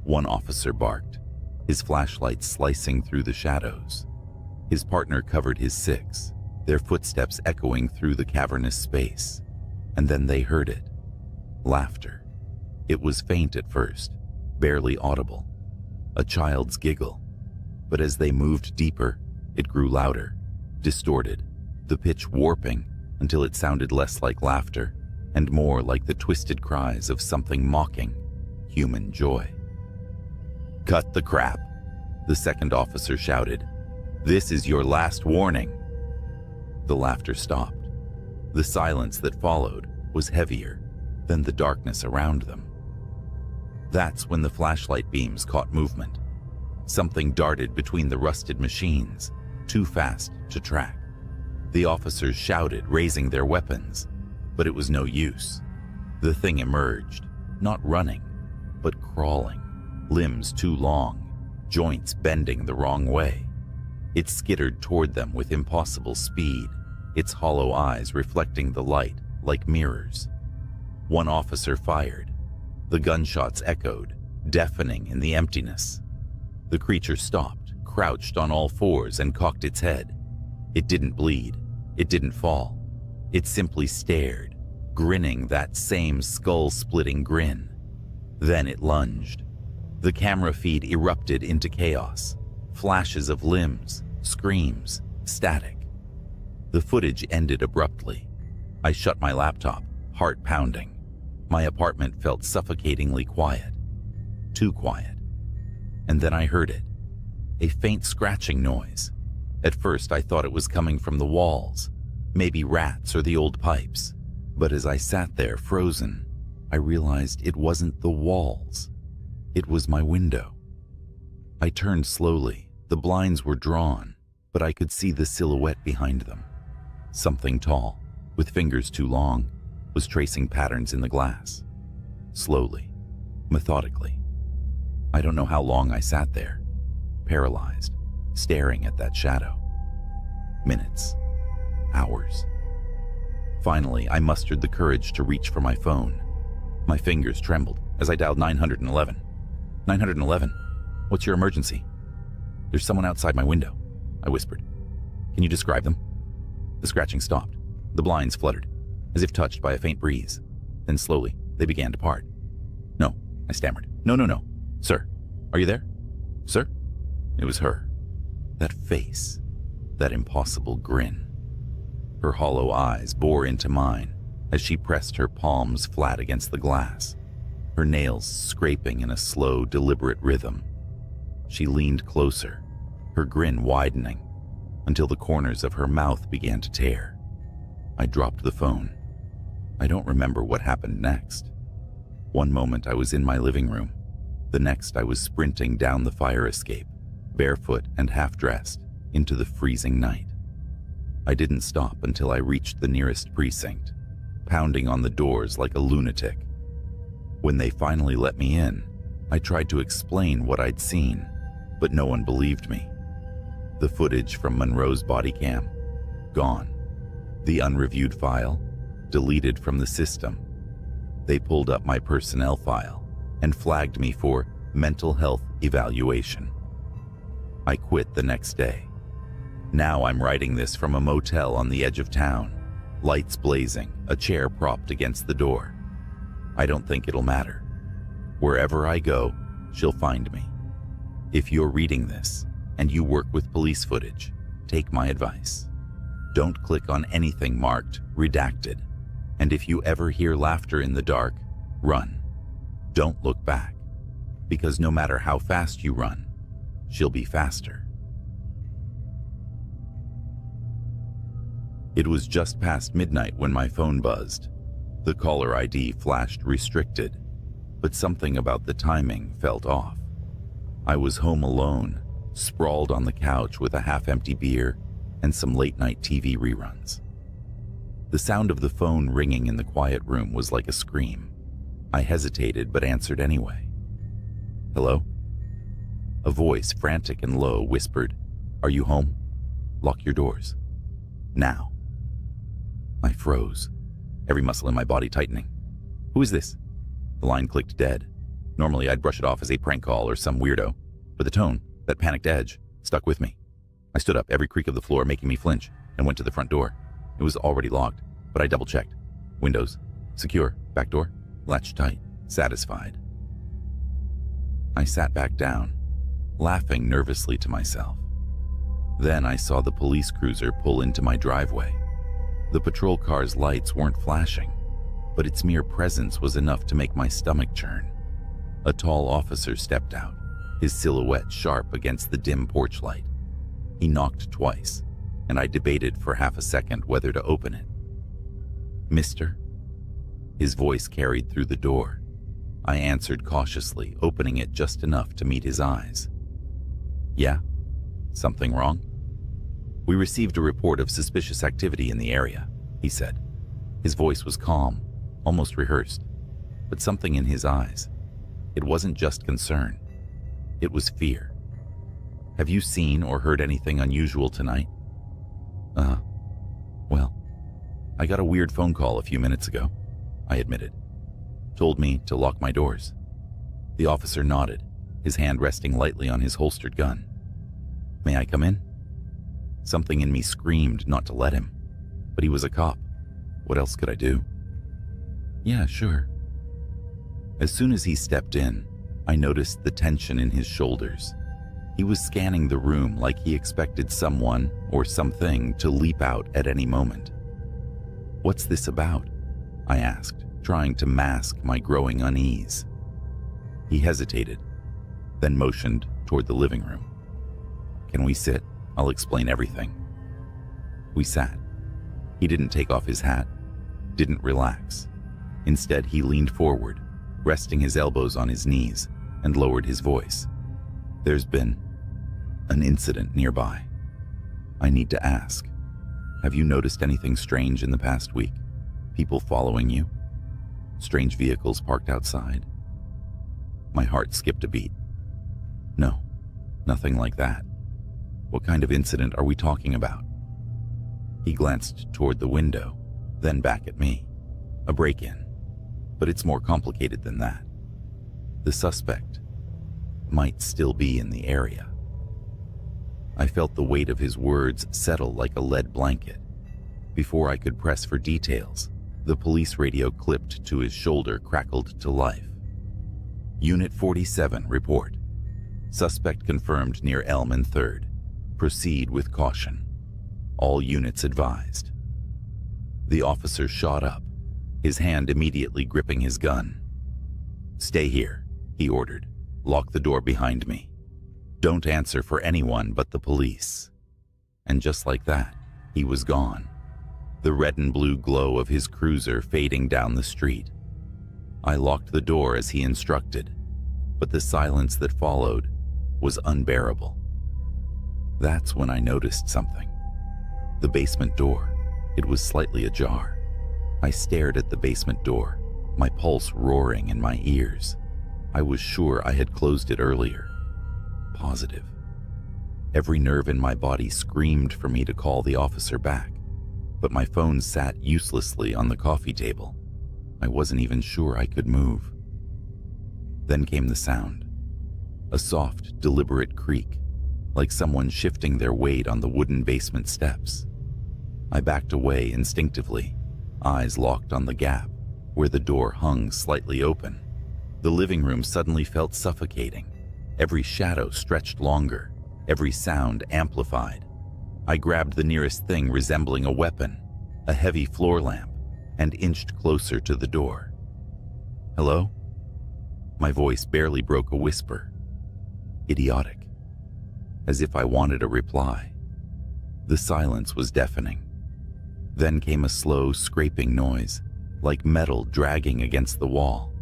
one officer barked, his flashlight slicing through the shadows. His partner covered his 6, their footsteps echoing through the cavernous space. And then they heard it. Laughter. It was faint at first, barely audible. A child's giggle. But as they moved deeper, it grew louder, distorted, the pitch warping until it sounded less like laughter and more like the twisted cries of something mocking human joy. "Cut the crap," the second officer shouted. "This is your last warning." The laughter stopped. The silence that followed was heavier than the darkness around them. That's when the flashlight beams caught movement. Something darted between the rusted machines, too fast to track. The officers shouted, raising their weapons, but it was no use. The thing emerged, not running, but crawling, limbs too long, joints bending the wrong way. It skittered toward them with impossible speed, its hollow eyes reflecting the light like mirrors. One officer fired. The gunshots echoed, deafening in the emptiness. The creature stopped, crouched on all fours, and cocked its head. It didn't bleed. It didn't fall. It simply stared, grinning that same skull-splitting grin. Then it lunged. The camera feed erupted into chaos. Flashes of limbs, screams, static. The footage ended abruptly. I shut my laptop, heart pounding. My apartment felt suffocatingly quiet. Too quiet. And then I heard it. A faint scratching noise. At first I thought it was coming from the walls, maybe rats or the old pipes. But as I sat there frozen, I realized it wasn't the walls. It was my window. I turned slowly. The blinds were drawn, but I could see the silhouette behind them. Something tall, with fingers too long, was tracing patterns in the glass. Slowly, methodically. I don't know how long I sat there, paralyzed, staring at that shadow. Minutes. Hours. Finally, I mustered the courage to reach for my phone. My fingers trembled as I dialed 911. 911? What's your emergency? There's someone outside my window, I whispered. Can you describe them? The scratching stopped. The blinds fluttered, as if touched by a faint breeze. Then slowly, they began to part. No, I stammered. No. Sir, are you there? Sir? It was her. That face. That impossible grin. Her hollow eyes bore into mine as she pressed her palms flat against the glass, her nails scraping in a slow, deliberate rhythm. She leaned closer, her grin widening, until the corners of her mouth began to tear. I dropped the phone. I don't remember what happened next. One moment I was in my living room. The next I was sprinting down the fire escape, barefoot and half-dressed, into the freezing night. I didn't stop until I reached the nearest precinct, pounding on the doors like a lunatic. When they finally let me in, I tried to explain what I'd seen, but no one believed me. The footage from Monroe's body cam, gone. The unreviewed file, deleted from the system. They pulled up my personnel file and flagged me for mental health evaluation. I quit the next day. Now I'm writing this from a motel on the edge of town, lights blazing, a chair propped against the door. I don't think it'll matter. Wherever I go, she'll find me. If you're reading this and you work with police footage, take my advice. Don't click on anything marked redacted. And if you ever hear laughter in the dark, run. Don't look back, because no matter how fast you run, she'll be faster. It was just past midnight when my phone buzzed. The caller ID flashed restricted, but something about the timing felt off. I was home alone, sprawled on the couch with a half-empty beer and some late-night TV reruns. The sound of the phone ringing in the quiet room was like a scream. I hesitated but answered anyway. Hello? A voice, frantic and low, whispered, "Are you home? Lock your doors. Now." I froze, every muscle in my body tightening. Who is this? The line clicked dead. Normally I'd brush it off as a prank call or some weirdo, but the tone, that panicked edge, stuck with me. I stood up, every creak of the floor making me flinch, and went to the front door. It was already locked, but I double-checked. Windows, secure, back door, latched tight, satisfied. I sat back down, laughing nervously to myself. Then I saw the police cruiser pull into my driveway. The patrol car's lights weren't flashing, but its mere presence was enough to make my stomach churn. A tall officer stepped out, his silhouette sharp against the dim porch light. He knocked twice, and I debated for half a second whether to open it. "Mister?" His voice carried through the door. I answered cautiously, opening it just enough to meet his eyes. "Yeah? Something wrong?" "We received a report of suspicious activity in the area," he said. His voice was calm, almost rehearsed, but something in his eyes. It wasn't just concern. It was fear. "Have you seen or heard anything unusual tonight?" Well, I got a weird phone call a few minutes ago," I admitted. "Told me to lock my doors." The officer nodded, his hand resting lightly on his holstered gun. "May I come in?" Something in me screamed not to let him, but he was a cop. What else could I do? "Yeah, sure." As soon as he stepped in, I noticed the tension in his shoulders. He was scanning the room like he expected someone or something to leap out at any moment. "What's this about?" I asked, trying to mask my growing unease. He hesitated, then motioned toward the living room. "Can we sit? I'll explain everything." We sat. He didn't take off his hat, didn't relax. Instead, he leaned forward, resting his elbows on his knees, and lowered his voice. "There's been an incident nearby. I need to ask. Have you noticed anything strange in the past week? People following you? Strange vehicles parked outside?" My heart skipped a beat. "No, nothing like that. What kind of incident are we talking about?" He glanced toward the window, then back at me. "A break-in. But it's more complicated than that. The suspect might still be in the area. I felt the weight of his words settle like a lead blanket. Before I could press for details, the police radio clipped to his shoulder crackled to life. Unit 47, report. Suspect confirmed near Elm and 3rd. Proceed with caution. All units advised. The officer shot up, his hand immediately gripping his gun. Stay here, he ordered. Lock the door behind me. Don't answer for anyone but the police. And just like that, he was gone. The red and blue glow of his cruiser fading down the street. I locked the door as he instructed, but the silence that followed was unbearable. That's when I noticed something. The basement door. It was slightly ajar. I stared at the basement door, my pulse roaring in my ears. I was sure I had closed it earlier. Positive. Every nerve in my body screamed for me to call the officer back, but my phone sat uselessly on the coffee table. I wasn't even sure I could move. Then came the sound. A soft, deliberate creak, like someone shifting their weight on the wooden basement steps. I backed away instinctively, eyes locked on the gap, where the door hung slightly open. The living room suddenly felt suffocating. Every shadow stretched longer, every sound amplified. I grabbed the nearest thing resembling a weapon, a heavy floor lamp, and inched closer to the door. Hello? My voice barely broke a whisper. Idiotic. As if I wanted a reply. The silence was deafening. Then came a slow, scraping noise, like metal dragging against the wall.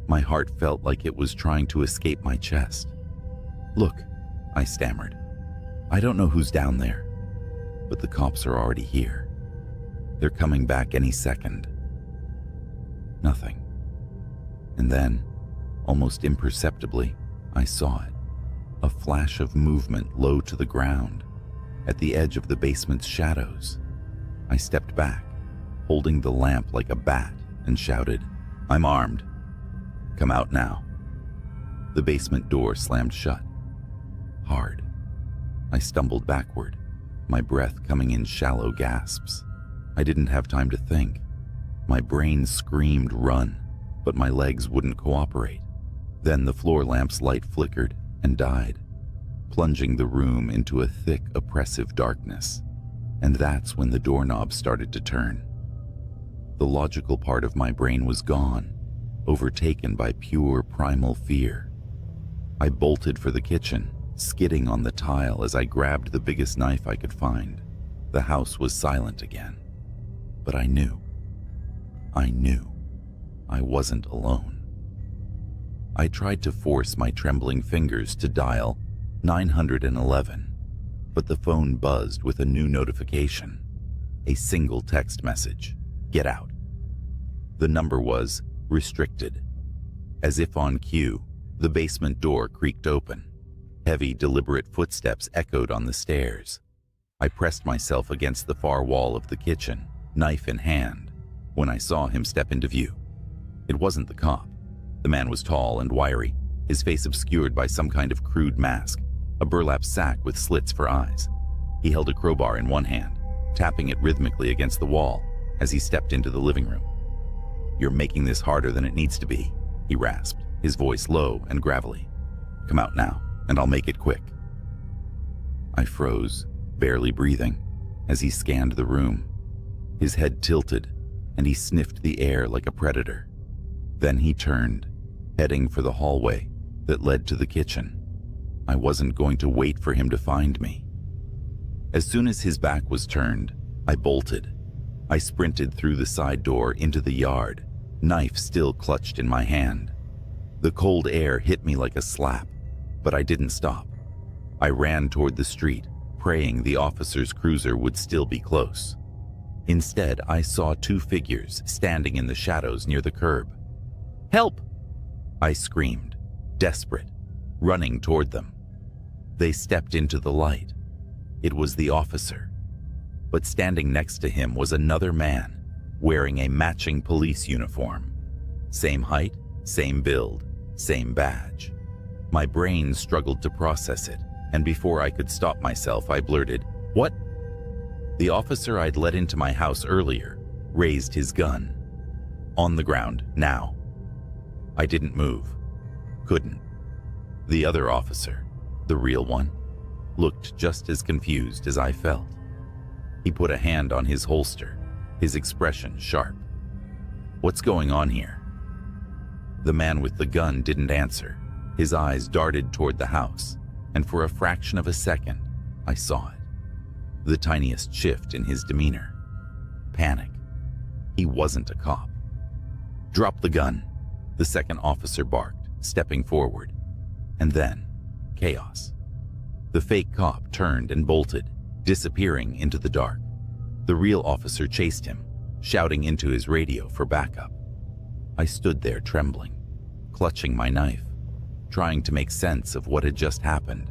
My heart felt like it was trying to escape my chest. Look, I stammered. I don't know who's down there, but the cops are already here. They're coming back any second. Nothing. And then, almost imperceptibly, I saw it. A flash of movement low to the ground, at the edge of the basement's shadows. I stepped back, holding the lamp like a bat, and shouted, I'm armed. Come out now. The basement door slammed shut. Hard. I stumbled backward, my breath coming in shallow gasps. I didn't have time to think. My brain screamed run, but my legs wouldn't cooperate. Then the floor lamp's light flickered and died, plunging the room into a thick, oppressive darkness. And that's when the doorknob started to turn. The logical part of my brain was gone, overtaken by pure primal fear. I bolted for the kitchen, skidding on the tile as I grabbed the biggest knife I could find. The house was silent again. But I knew I wasn't alone. I tried to force my trembling fingers to dial 911, but the phone buzzed with a new notification. A single text message. Get out. The number was restricted. As if on cue, the basement door creaked open. Heavy, deliberate footsteps echoed on the stairs. I pressed myself against the far wall of the kitchen, knife in hand, when I saw him step into view. It wasn't the cop. The man was tall and wiry, his face obscured by some kind of crude mask, a burlap sack with slits for eyes. He held a crowbar in one hand, tapping it rhythmically against the wall as he stepped into the living room. You're making this harder than it needs to be, he rasped, his voice low and gravelly. Come out now, and I'll make it quick. I froze, barely breathing, as he scanned the room. His head tilted, and he sniffed the air like a predator. Then he turned, heading for the hallway that led to the kitchen. I wasn't going to wait for him to find me. As soon as his back was turned, I bolted. I sprinted through the side door into the yard, knife still clutched in my hand. The cold air hit me like a slap, but I didn't stop. I ran toward the street, praying the officer's cruiser would still be close. Instead, I saw two figures standing in the shadows near the curb. Help! I screamed, desperate, running toward them. They stepped into the light. It was the officer. But standing next to him was another man, wearing a matching police uniform. Same height, same build, same badge. My brain struggled to process it, and before I could stop myself, I blurted, "What?" The officer I'd let into my house earlier raised his gun. On the ground, now. I didn't move. Couldn't. The other officer, the real one, looked just as confused as I felt. He put a hand on his holster, his expression sharp. "What's going on here?" The man with the gun didn't answer. His eyes darted toward the house, and for a fraction of a second, I saw it. The tiniest shift in his demeanor. Panic. He wasn't a cop. "Drop the gun," the second officer barked, stepping forward. And then, chaos. The fake cop turned and bolted, disappearing into the dark. The real officer chased him, shouting into his radio for backup. I stood there trembling, clutching my knife, trying to make sense of what had just happened.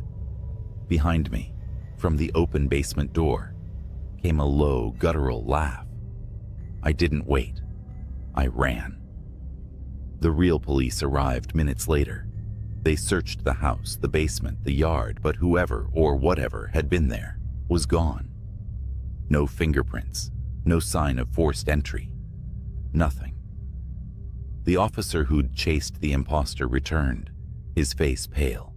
Behind me, from the open basement door, came a low, guttural laugh. I didn't wait. I ran. The real police arrived minutes later. They searched the house, the basement, the yard, but whoever or whatever had been there was gone. No fingerprints, no sign of forced entry. Nothing. The officer who'd chased the imposter returned, his face pale.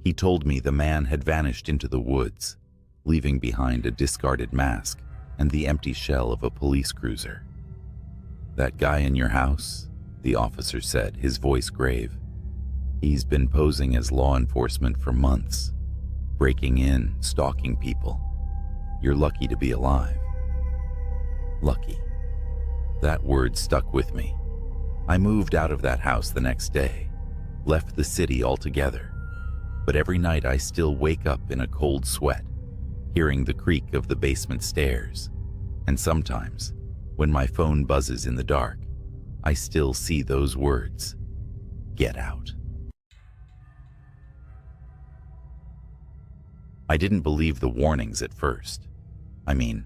He told me the man had vanished into the woods, leaving behind a discarded mask and the empty shell of a police cruiser. "That guy in your house?" the officer said, his voice grave. "He's been posing as law enforcement for months, breaking in, stalking people. You're lucky to be alive." Lucky. That word stuck with me. I moved out of that house the next day, left the city altogether. But every night I still wake up in a cold sweat, hearing the creak of the basement stairs. And sometimes, when my phone buzzes in the dark, I still see those words, "Get out." I didn't believe the warnings at first. I mean,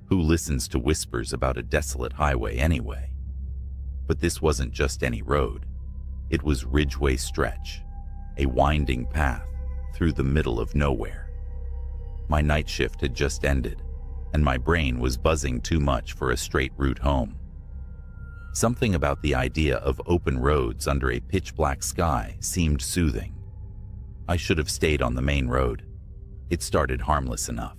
who listens to whispers about a desolate highway anyway? But this wasn't just any road. It was Ridgeway Stretch, a winding path through the middle of nowhere. My night shift had just ended, and my brain was buzzing too much for a straight route home. Something about the idea of open roads under a pitch-black sky seemed soothing. I should have stayed on the main road. It started harmless enough.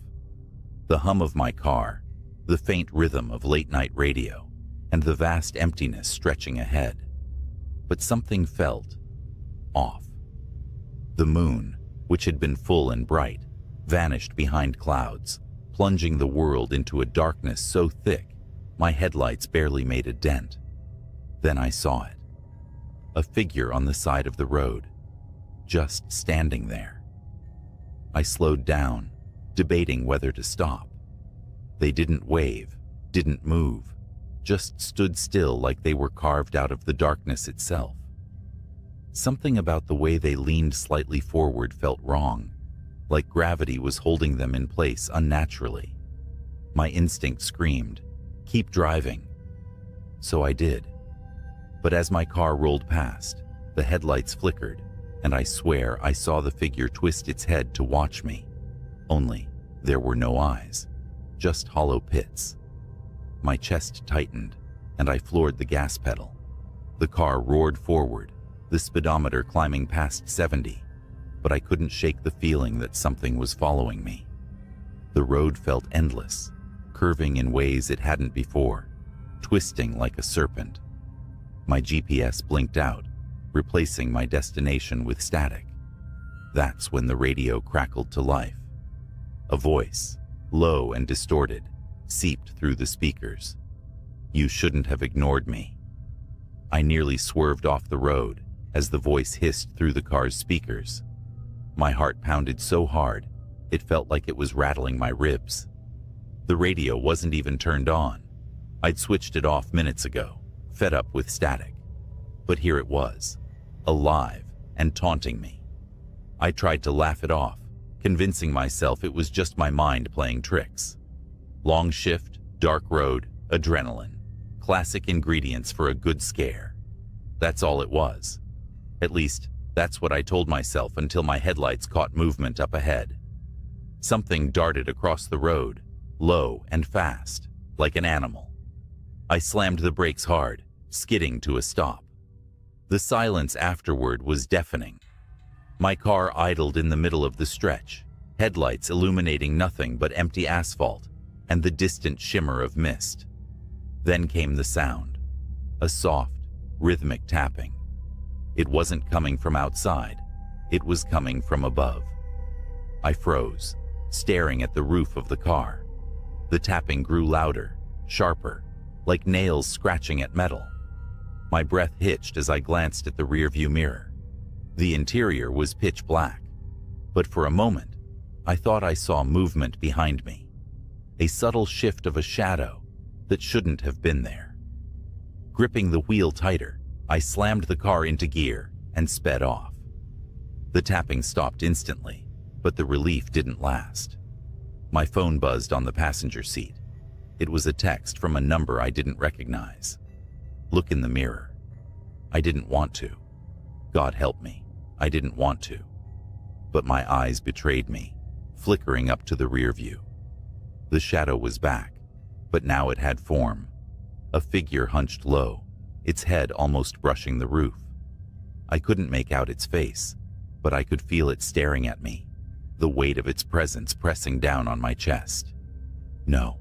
The hum of my car, the faint rhythm of late-night radio, and the vast emptiness stretching ahead. But something felt off. The moon, which had been full and bright, vanished behind clouds, plunging the world into a darkness so thick my headlights barely made a dent. Then I saw it. A figure on the side of the road, just standing there. I slowed down, debating whether to stop. They didn't wave, didn't move, just stood still like they were carved out of the darkness itself. Something about the way they leaned slightly forward felt wrong, like gravity was holding them in place unnaturally. My instinct screamed, "Keep driving." So I did. But as my car rolled past, the headlights flickered, and I swear I saw the figure twist its head to watch me. Only there were no eyes, just hollow pits. My chest tightened, and I floored the gas pedal. The car roared forward, the speedometer climbing past 70, but I couldn't shake the feeling that something was following me. The road felt endless, curving in ways it hadn't before, twisting like a serpent. My GPS blinked out, replacing my destination with static. That's when the radio crackled to life. A voice, low and distorted, seeped through the speakers. "You shouldn't have ignored me." I nearly swerved off the road as the voice hissed through the car's speakers. My heart pounded so hard, it felt like it was rattling my ribs. The radio wasn't even turned on. I'd switched it off minutes ago, fed up with static. But here it was, alive and taunting me. I tried to laugh it off, convincing myself it was just my mind playing tricks. Long shift, dark road, adrenaline. Classic ingredients for a good scare. That's all it was. At least, that's what I told myself until my headlights caught movement up ahead. Something darted across the road, low and fast, like an animal. I slammed the brakes hard, skidding to a stop. The silence afterward was deafening. My car idled in the middle of the stretch, headlights illuminating nothing but empty asphalt and the distant shimmer of mist. Then came the sound, a soft, rhythmic tapping. It wasn't coming from outside, it was coming from above. I froze, staring at the roof of the car. The tapping grew louder, sharper, like nails scratching at metal. My breath hitched as I glanced at the rearview mirror. The interior was pitch black, but for a moment, I thought I saw movement behind me, a subtle shift of a shadow that shouldn't have been there. Gripping the wheel tighter, I slammed the car into gear and sped off. The tapping stopped instantly, but the relief didn't last. My phone buzzed on the passenger seat. It was a text from a number I didn't recognize. Look in the mirror. I didn't want to. God help me, I didn't want to. But my eyes betrayed me, flickering up to the rear view. The shadow was back, but now it had form. A figure hunched low, its head almost brushing the roof. I couldn't make out its face, but I could feel it staring at me, the weight of its presence pressing down on my chest. No,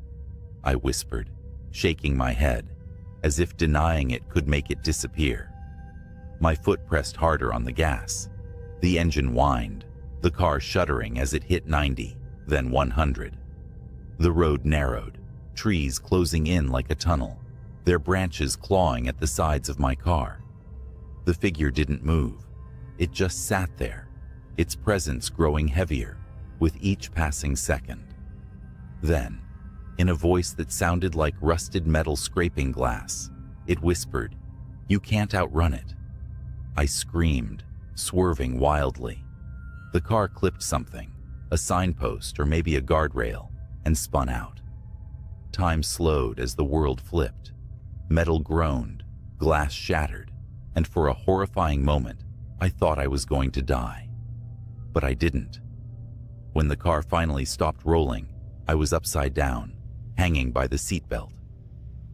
I whispered, shaking my head, as if denying it could make it disappear. My foot pressed harder on the gas. The engine whined, the car shuddering as it hit 90, then 100. The road narrowed, trees closing in like a tunnel, their branches clawing at the sides of my car. The figure didn't move. It just sat there, its presence growing heavier with each passing second. Then, in a voice that sounded like rusted metal scraping glass, it whispered, "You can't outrun it." I screamed, swerving wildly. The car clipped something, a signpost or maybe a guardrail, and spun out. Time slowed as the world flipped. Metal groaned, glass shattered, and for a horrifying moment, I thought I was going to die. But I didn't. When the car finally stopped rolling, I was upside down, hanging by the seatbelt.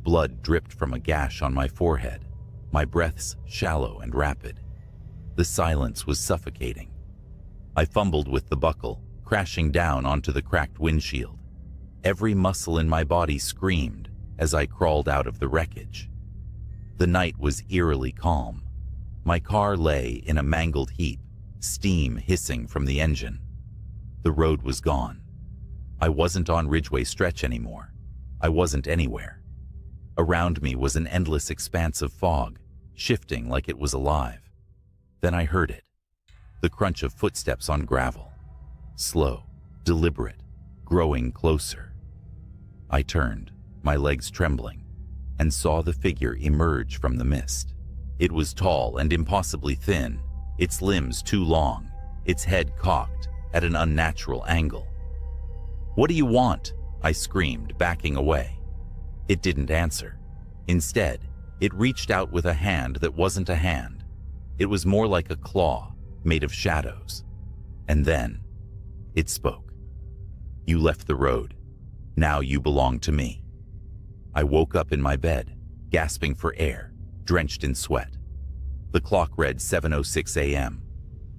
Blood dripped from a gash on my forehead, my breaths shallow and rapid. The silence was suffocating. I fumbled with the buckle, crashing down onto the cracked windshield. Every muscle in my body screamed as I crawled out of the wreckage. The night was eerily calm. My car lay in a mangled heap, steam hissing from the engine. The road was gone. I wasn't on Ridgeway Stretch anymore. I wasn't anywhere. Around me was an endless expanse of fog, shifting like it was alive. Then I heard it, the crunch of footsteps on gravel. Slow, deliberate, growing closer. I turned, my legs trembling, and saw the figure emerge from the mist. It was tall and impossibly thin, its limbs too long, its head cocked at an unnatural angle. "What do you want?" I screamed, backing away. It didn't answer. Instead, it reached out with a hand that wasn't a hand. It was more like a claw, made of shadows. And then, it spoke. "You left the road. Now you belong to me." I woke up in my bed, gasping for air, drenched in sweat. The clock read 7:06 a.m.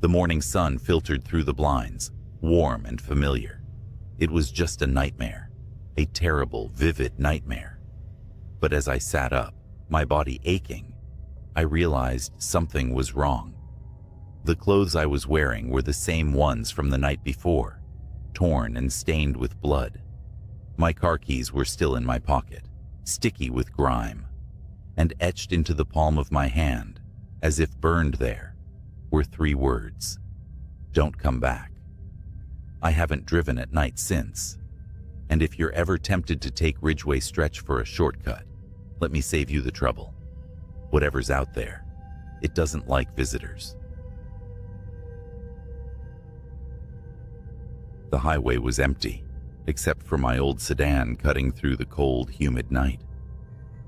The morning sun filtered through the blinds, warm and familiar. It was just a nightmare, a terrible, vivid nightmare. But as I sat up, my body aching, I realized something was wrong. The clothes I was wearing were the same ones from the night before, torn and stained with blood. My car keys were still in my pocket, sticky with grime, and etched into the palm of my hand, as if burned there, were 3 words: "Don't come back." I haven't driven at night since, and if you're ever tempted to take Ridgeway Stretch for a shortcut, let me save you the trouble. Whatever's out there, it doesn't like visitors. The highway was empty, except for my old sedan cutting through the cold, humid night.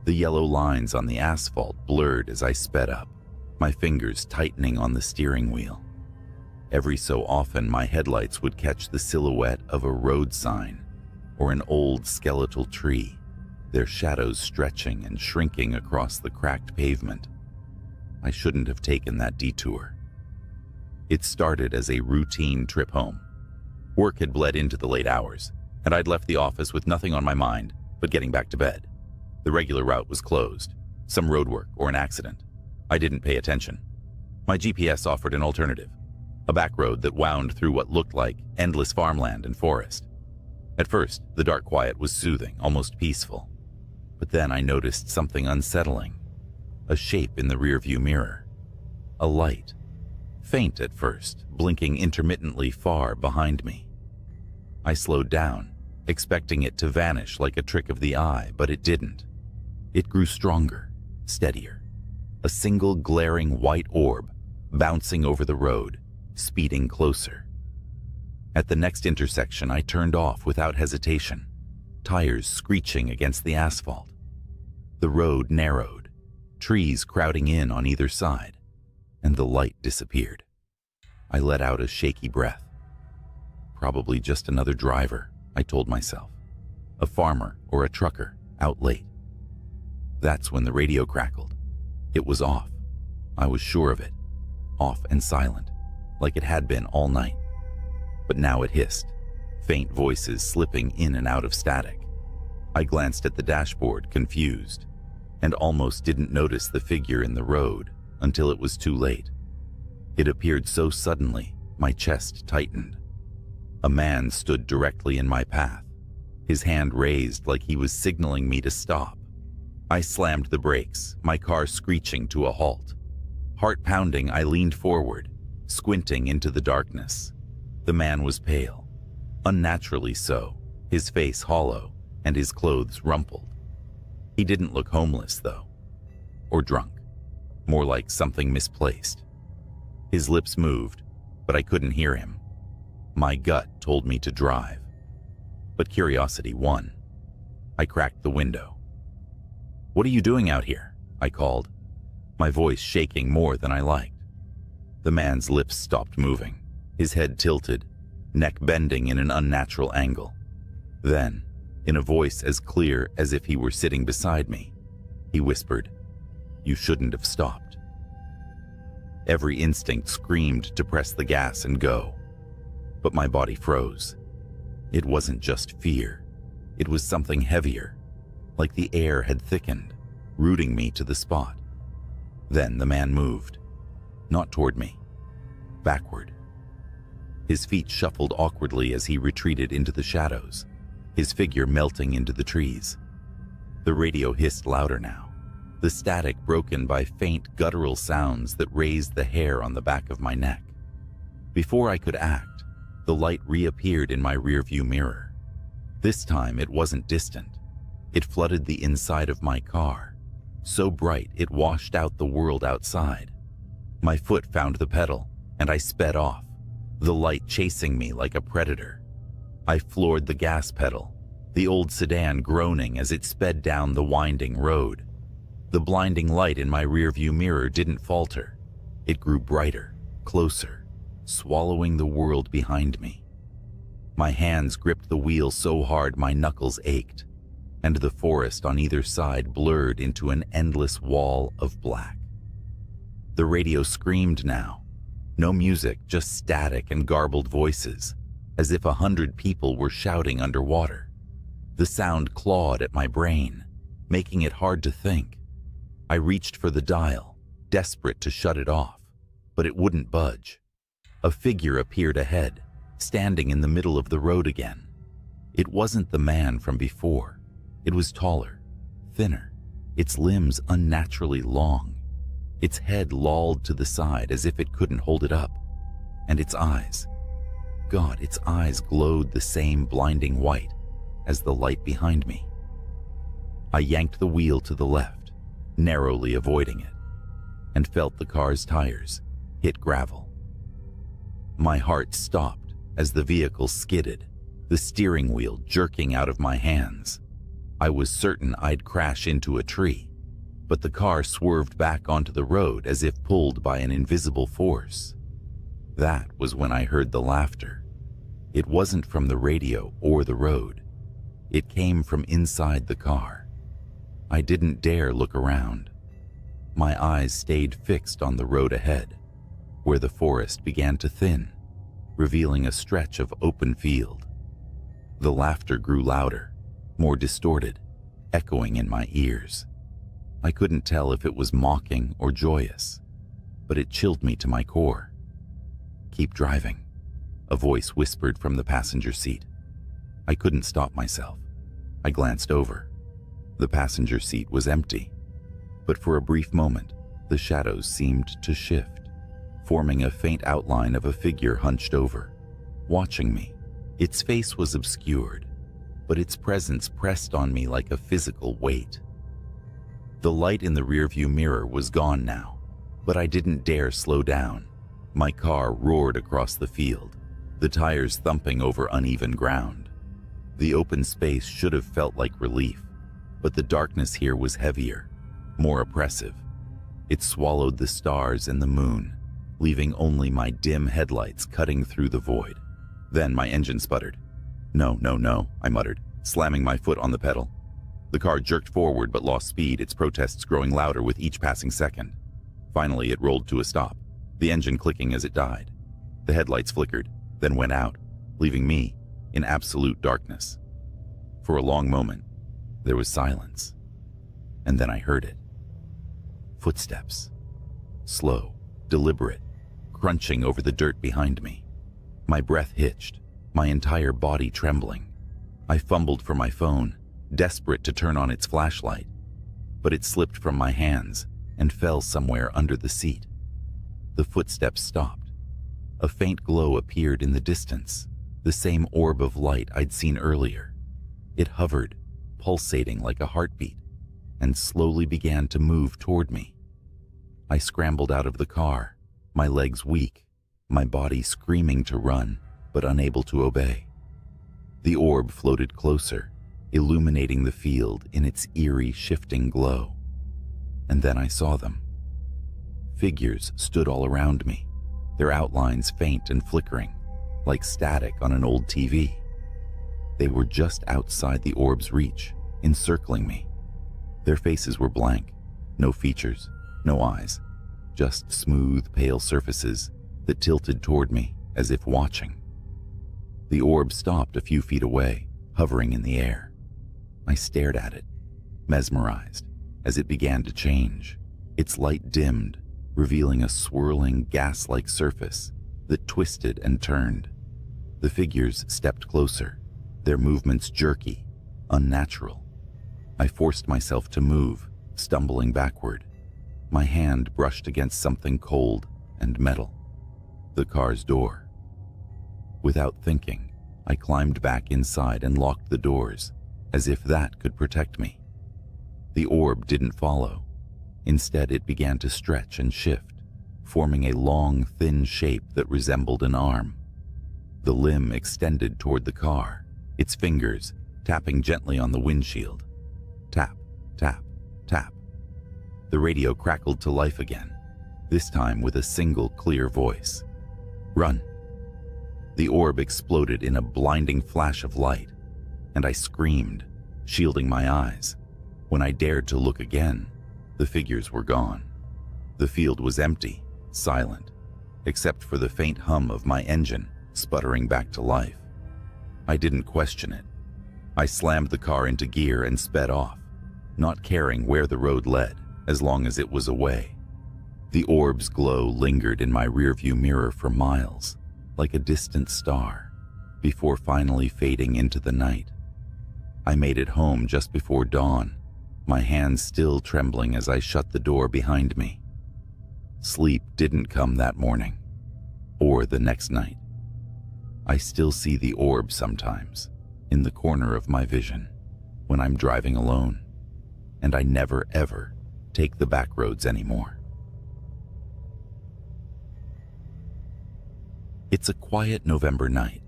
The yellow lines on the asphalt blurred as I sped up, my fingers tightening on the steering wheel. Every so often, my headlights would catch the silhouette of a road sign or an old skeletal tree, their shadows stretching and shrinking across the cracked pavement. I shouldn't have taken that detour. It started as a routine trip home. Work had bled into the late hours, and I'd left the office with nothing on my mind but getting back to bed. The regular route was closed, some roadwork or an accident. I didn't pay attention. My GPS offered an alternative, a back road that wound through what looked like endless farmland and forest. At first, the dark quiet was soothing, almost peaceful. But then I noticed something unsettling, a shape in the rearview mirror, a light, faint at first, blinking intermittently far behind me. I slowed down, expecting it to vanish like a trick of the eye, but it didn't. It grew stronger, steadier, a single glaring white orb bouncing over the road, speeding closer. At the next intersection, I turned off without hesitation, tires screeching against the asphalt. The road narrowed, trees crowding in on either side, and the light disappeared. I let out a shaky breath. Probably just another driver, I told myself. A farmer or a trucker, out late. That's when the radio crackled. It was off. I was sure of it. Off and silent, like it had been all night. But now it hissed, faint voices slipping in and out of static. I glanced at the dashboard, confused, and almost didn't notice the figure in the road until it was too late. It appeared so suddenly, my chest tightened. A man stood directly in my path, his hand raised like he was signaling me to stop. I slammed the brakes, my car screeching to a halt. Heart pounding, I leaned forward, squinting into the darkness. The man was pale, unnaturally so, his face hollow and his clothes rumpled. He didn't look homeless, though, or drunk, more like something misplaced. His lips moved, but I couldn't hear him. My gut told me to drive, but curiosity won. I cracked the window. "What are you doing out here?" I called, my voice shaking more than I liked. The man's lips stopped moving, his head tilted, neck bending in an unnatural angle. Then, in a voice as clear as if he were sitting beside me, he whispered, "You shouldn't have stopped." Every instinct screamed to press the gas and go, but my body froze. It wasn't just fear. It was something heavier, like the air had thickened, rooting me to the spot. Then the man moved, not toward me, backward. His feet shuffled awkwardly as he retreated into the shadows, his figure melting into the trees. The radio hissed louder now, the static broken by faint guttural sounds that raised the hair on the back of my neck. Before I could act, the light reappeared in my rearview mirror. This time it wasn't distant. It flooded the inside of my car, so bright it washed out the world outside. My foot found the pedal, and I sped off, the light chasing me like a predator. I floored the gas pedal, the old sedan groaning as it sped down the winding road. The blinding light in my rearview mirror didn't falter. It grew brighter, closer, swallowing the world behind me. My hands gripped the wheel so hard my knuckles ached, and the forest on either side blurred into an endless wall of black. The radio screamed now. No music, just static and garbled voices, as if 100 people were shouting underwater. The sound clawed at my brain, making it hard to think. I reached for the dial, desperate to shut it off, but it wouldn't budge. A figure appeared ahead, standing in the middle of the road again. It wasn't the man from before. It was taller, thinner, its limbs unnaturally long. Its head lolled to the side as if it couldn't hold it up. And its eyes, God, its eyes glowed the same blinding white as the light behind me. I yanked the wheel to the left, narrowly avoiding it, and felt the car's tires hit gravel. My heart stopped as the vehicle skidded, the steering wheel jerking out of my hands. I was certain I'd crash into a tree, but the car swerved back onto the road as if pulled by an invisible force. That was when I heard the laughter. It wasn't from the radio or the road. It came from inside the car. I didn't dare look around. My eyes stayed fixed on the road ahead, where the forest began to thin, revealing a stretch of open field. The laughter grew louder, more distorted, echoing in my ears. I couldn't tell if it was mocking or joyous, but it chilled me to my core. "Keep driving," a voice whispered from the passenger seat. I couldn't stop myself. I glanced over. The passenger seat was empty, but for a brief moment, the shadows seemed to shift, forming a faint outline of a figure hunched over, watching me. Its face was obscured, but its presence pressed on me like a physical weight. The light in the rearview mirror was gone now, but I didn't dare slow down. My car roared across the field, the tires thumping over uneven ground. The open space should have felt like relief, but the darkness here was heavier, more oppressive. It swallowed the stars and the moon, leaving only my dim headlights cutting through the void. Then my engine sputtered. No, I muttered, slamming my foot on the pedal. The car jerked forward but lost speed, its protests growing louder with each passing second. Finally, it rolled to a stop, the engine clicking as it died. The headlights flickered, then went out, leaving me in absolute darkness. For a long moment, there was silence, and then I heard it. Footsteps. Slow, deliberate, crunching over the dirt behind me. My breath hitched, my entire body trembling. I fumbled for my phone, desperate to turn on its flashlight, but it slipped from my hands and fell somewhere under the seat. The footsteps stopped. A faint glow appeared in the distance, the same orb of light I'd seen earlier. It hovered, pulsating like a heartbeat, and slowly began to move toward me. I scrambled out of the car, my legs weak, my body screaming to run, but unable to obey. The orb floated closer, illuminating the field in its eerie, shifting glow. And then I saw them. Figures stood all around me, their outlines faint and flickering, like static on an old TV. They were just outside the orb's reach, encircling me. Their faces were blank, no features, no eyes, just smooth, pale surfaces that tilted toward me as if watching. The orb stopped a few feet away, hovering in the air. I stared at it, mesmerized, as it began to change. Its light dimmed, revealing a swirling, gas-like surface that twisted and turned. The figures stepped closer, their movements jerky, unnatural. I forced myself to move, stumbling backward. My hand brushed against something cold and metal. The car's door. Without thinking, I climbed back inside and locked the doors, as if that could protect me. The orb didn't follow. Instead, it began to stretch and shift, forming a long, thin shape that resembled an arm. The limb extended toward the car, its fingers tapping gently on the windshield. Tap, tap, tap. The radio crackled to life again, this time with a single clear voice. Run. The orb exploded in a blinding flash of light, and I screamed, shielding my eyes. When I dared to look again, the figures were gone. The field was empty, silent, except for the faint hum of my engine sputtering back to life. I didn't question it. I slammed the car into gear and sped off, not caring where the road led, as long as it was away. The orb's glow lingered in my rearview mirror for miles, like a distant star, before finally fading into the night. I made it home just before dawn, my hands still trembling as I shut the door behind me. Sleep didn't come that morning, or the next night. I still see the orb sometimes, in the corner of my vision, when I'm driving alone, and I never ever take the back roads anymore. It's a quiet November night,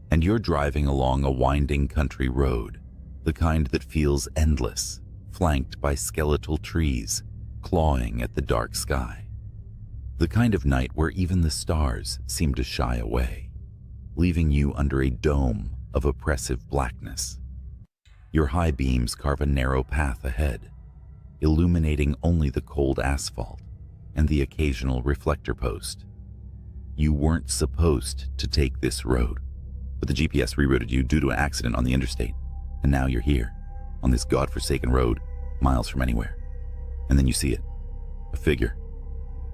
and you're driving along a winding country road, the kind that feels endless, flanked by skeletal trees clawing at the dark sky. The kind of night where even the stars seem to shy away, leaving you under a dome of oppressive blackness. Your high beams carve a narrow path ahead, illuminating only the cold asphalt and the occasional reflector post. You weren't supposed to take this road, but the GPS rerouted you due to an accident on the interstate, and now you're here, on this godforsaken road, miles from anywhere. And then you see it, a figure.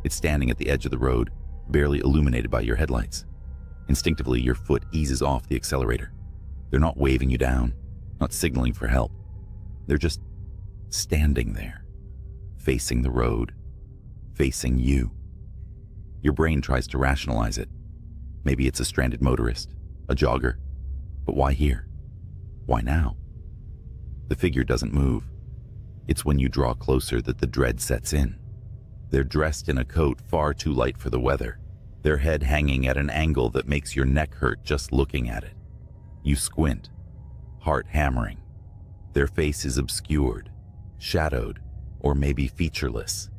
It's standing at the edge of the road, barely illuminated by your headlights. Instinctively, your foot eases off the accelerator. They're not waving you down, not signaling for help. They're just standing there, facing the road, facing you. Your brain tries to rationalize it. Maybe it's a stranded motorist, a jogger. But why here? Why now? The figure doesn't move. It's when you draw closer that the dread sets in. They're dressed in a coat far too light for the weather, their head hanging at an angle that makes your neck hurt just looking at it. You squint, heart hammering. Their face is obscured, shadowed, or maybe featureless.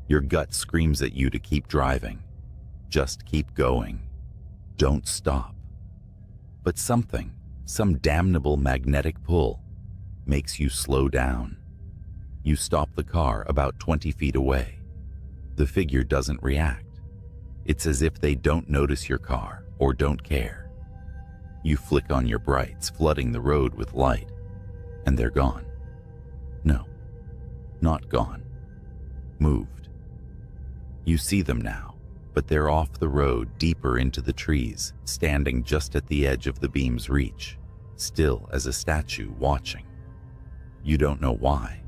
Your gut screams at you to keep driving. Just keep going. Don't stop. But something, some damnable magnetic pull, makes you slow down. You stop the car about 20 feet away. The figure doesn't react. It's as if they don't notice your car or don't care. You flick on your brights, flooding the road with light, and they're gone. No, not gone. Moved. You see them now, but they're off the road, deeper into the trees, standing just at the edge of the beam's reach, still as a statue watching. You don't know why,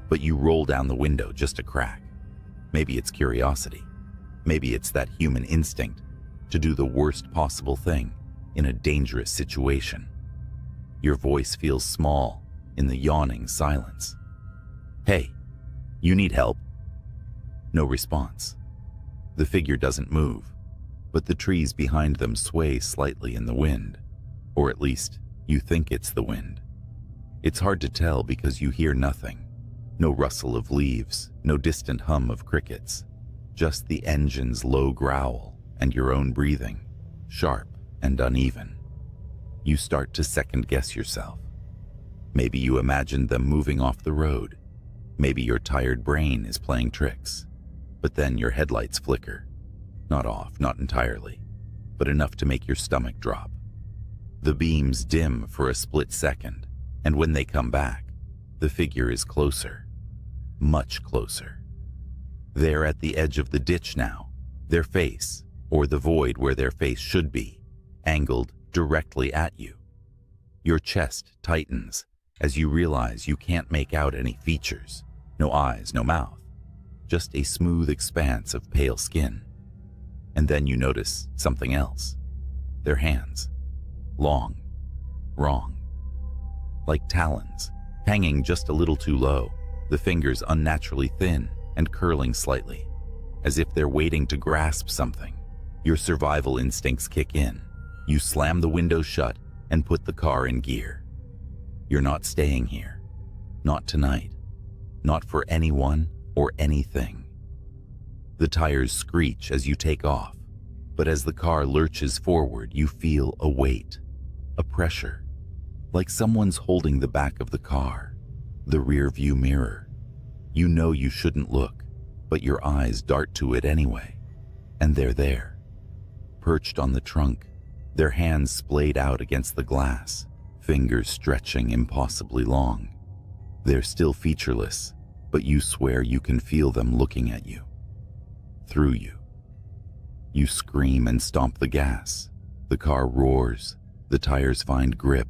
but you roll down the window just a crack. Maybe it's curiosity. Maybe it's that human instinct to do the worst possible thing in a dangerous situation. Your voice feels small in the yawning silence. Hey, you need help? No response. The figure doesn't move, but the trees behind them sway slightly in the wind, or at least you think it's the wind. It's hard to tell because you hear nothing. No rustle of leaves, no distant hum of crickets, just the engine's low growl and your own breathing, sharp and uneven. You start to second-guess yourself. Maybe you imagined them moving off the road. Maybe your tired brain is playing tricks. But then your headlights flicker. Not off, not entirely, but enough to make your stomach drop. The beams dim for a split second, and when they come back, the figure is closer. Much closer. They're at the edge of the ditch now, their face, or the void where their face should be, angled directly at you. Your chest tightens as you realize you can't make out any features. No eyes, no mouth. Just a smooth expanse of pale skin. And then you notice something else. Their hands. Long. Wrong. Like talons, hanging just a little too low, the fingers unnaturally thin and curling slightly, as if they're waiting to grasp something. Your survival instincts kick in. You slam the window shut and put the car in gear. You're not staying here. Not tonight. Not for anyone or anything. The tires screech as you take off, but as the car lurches forward, you feel a weight, a pressure, like someone's holding the back of the car, the rear view mirror. You know you shouldn't look, but your eyes dart to it anyway, and they're there, perched on the trunk, their hands splayed out against the glass, fingers stretching impossibly long. They're still featureless, but you swear you can feel them looking at you. Through you. You scream and stomp the gas. The car roars, the tires find grip,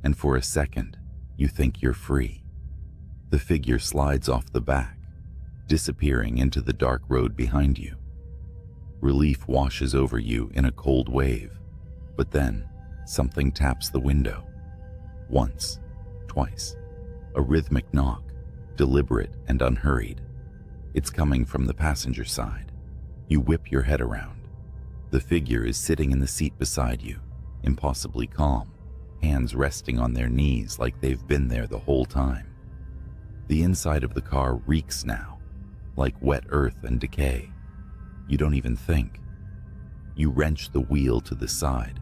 and for a second, you think you're free. The figure slides off the back, disappearing into the dark road behind you. Relief washes over you in a cold wave, but then something taps the window. Once, twice, a rhythmic knock, deliberate and unhurried. It's coming from the passenger side. You whip your head around. The figure is sitting in the seat beside you, impossibly calm, hands resting on their knees like they've been there the whole time. The inside of the car reeks now, like wet earth and decay. You don't even think. You wrench the wheel to the side.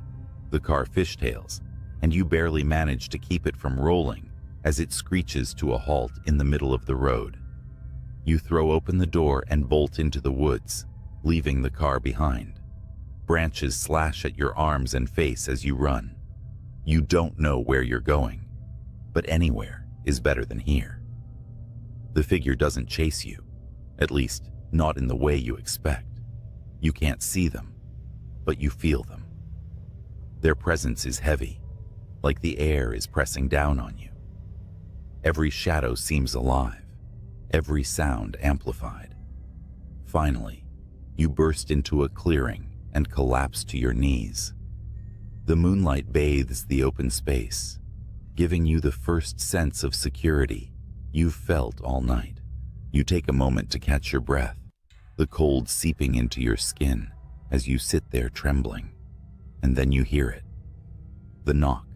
The car fishtails, and you barely manage to keep it from rolling as it screeches to a halt in the middle of the road. You throw open the door and bolt into the woods, leaving the car behind. Branches slash at your arms and face as you run. You don't know where you're going, but anywhere is better than here. The figure doesn't chase you, at least not in the way you expect. You can't see them, but you feel them. Their presence is heavy, like the air is pressing down on you. Every shadow seems alive, every sound amplified. Finally, you burst into a clearing and collapse to your knees. The moonlight bathes the open space, giving you the first sense of security you've felt all night. You take a moment to catch your breath, the cold seeping into your skin as you sit there trembling, and then you hear it. The knock.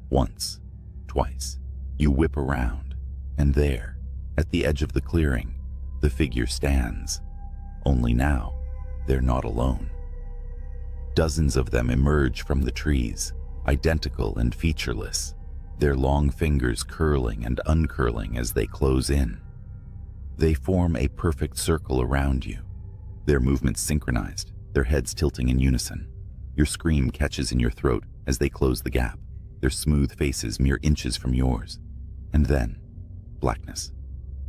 Once, twice. You whip around, and there, at the edge of the clearing, the figure stands. Only now, they're not alone. Dozens of them emerge from the trees, identical and featureless, their long fingers curling and uncurling as they close in. They form a perfect circle around you, their movements synchronized, their heads tilting in unison. Your scream catches in your throat as they close the gap, their smooth faces mere inches from yours. And then, blackness.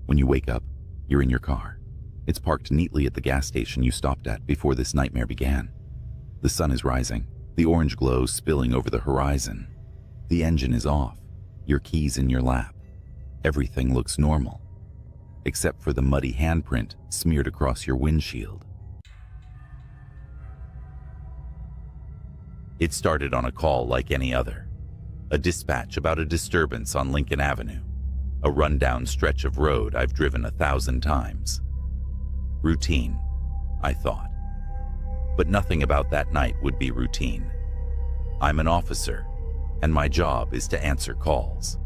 When you wake up, you're in your car. It's parked neatly at the gas station you stopped at before this nightmare began. The sun is rising, the orange glow spilling over the horizon. The engine is off, your keys in your lap. Everything looks normal, except for the muddy handprint smeared across your windshield. It started on a call like any other. A dispatch about a disturbance on Lincoln Avenue, a rundown stretch of road I've driven 1,000 times. Routine, I thought. But nothing about that night would be routine. I'm an officer, and my job is to answer calls.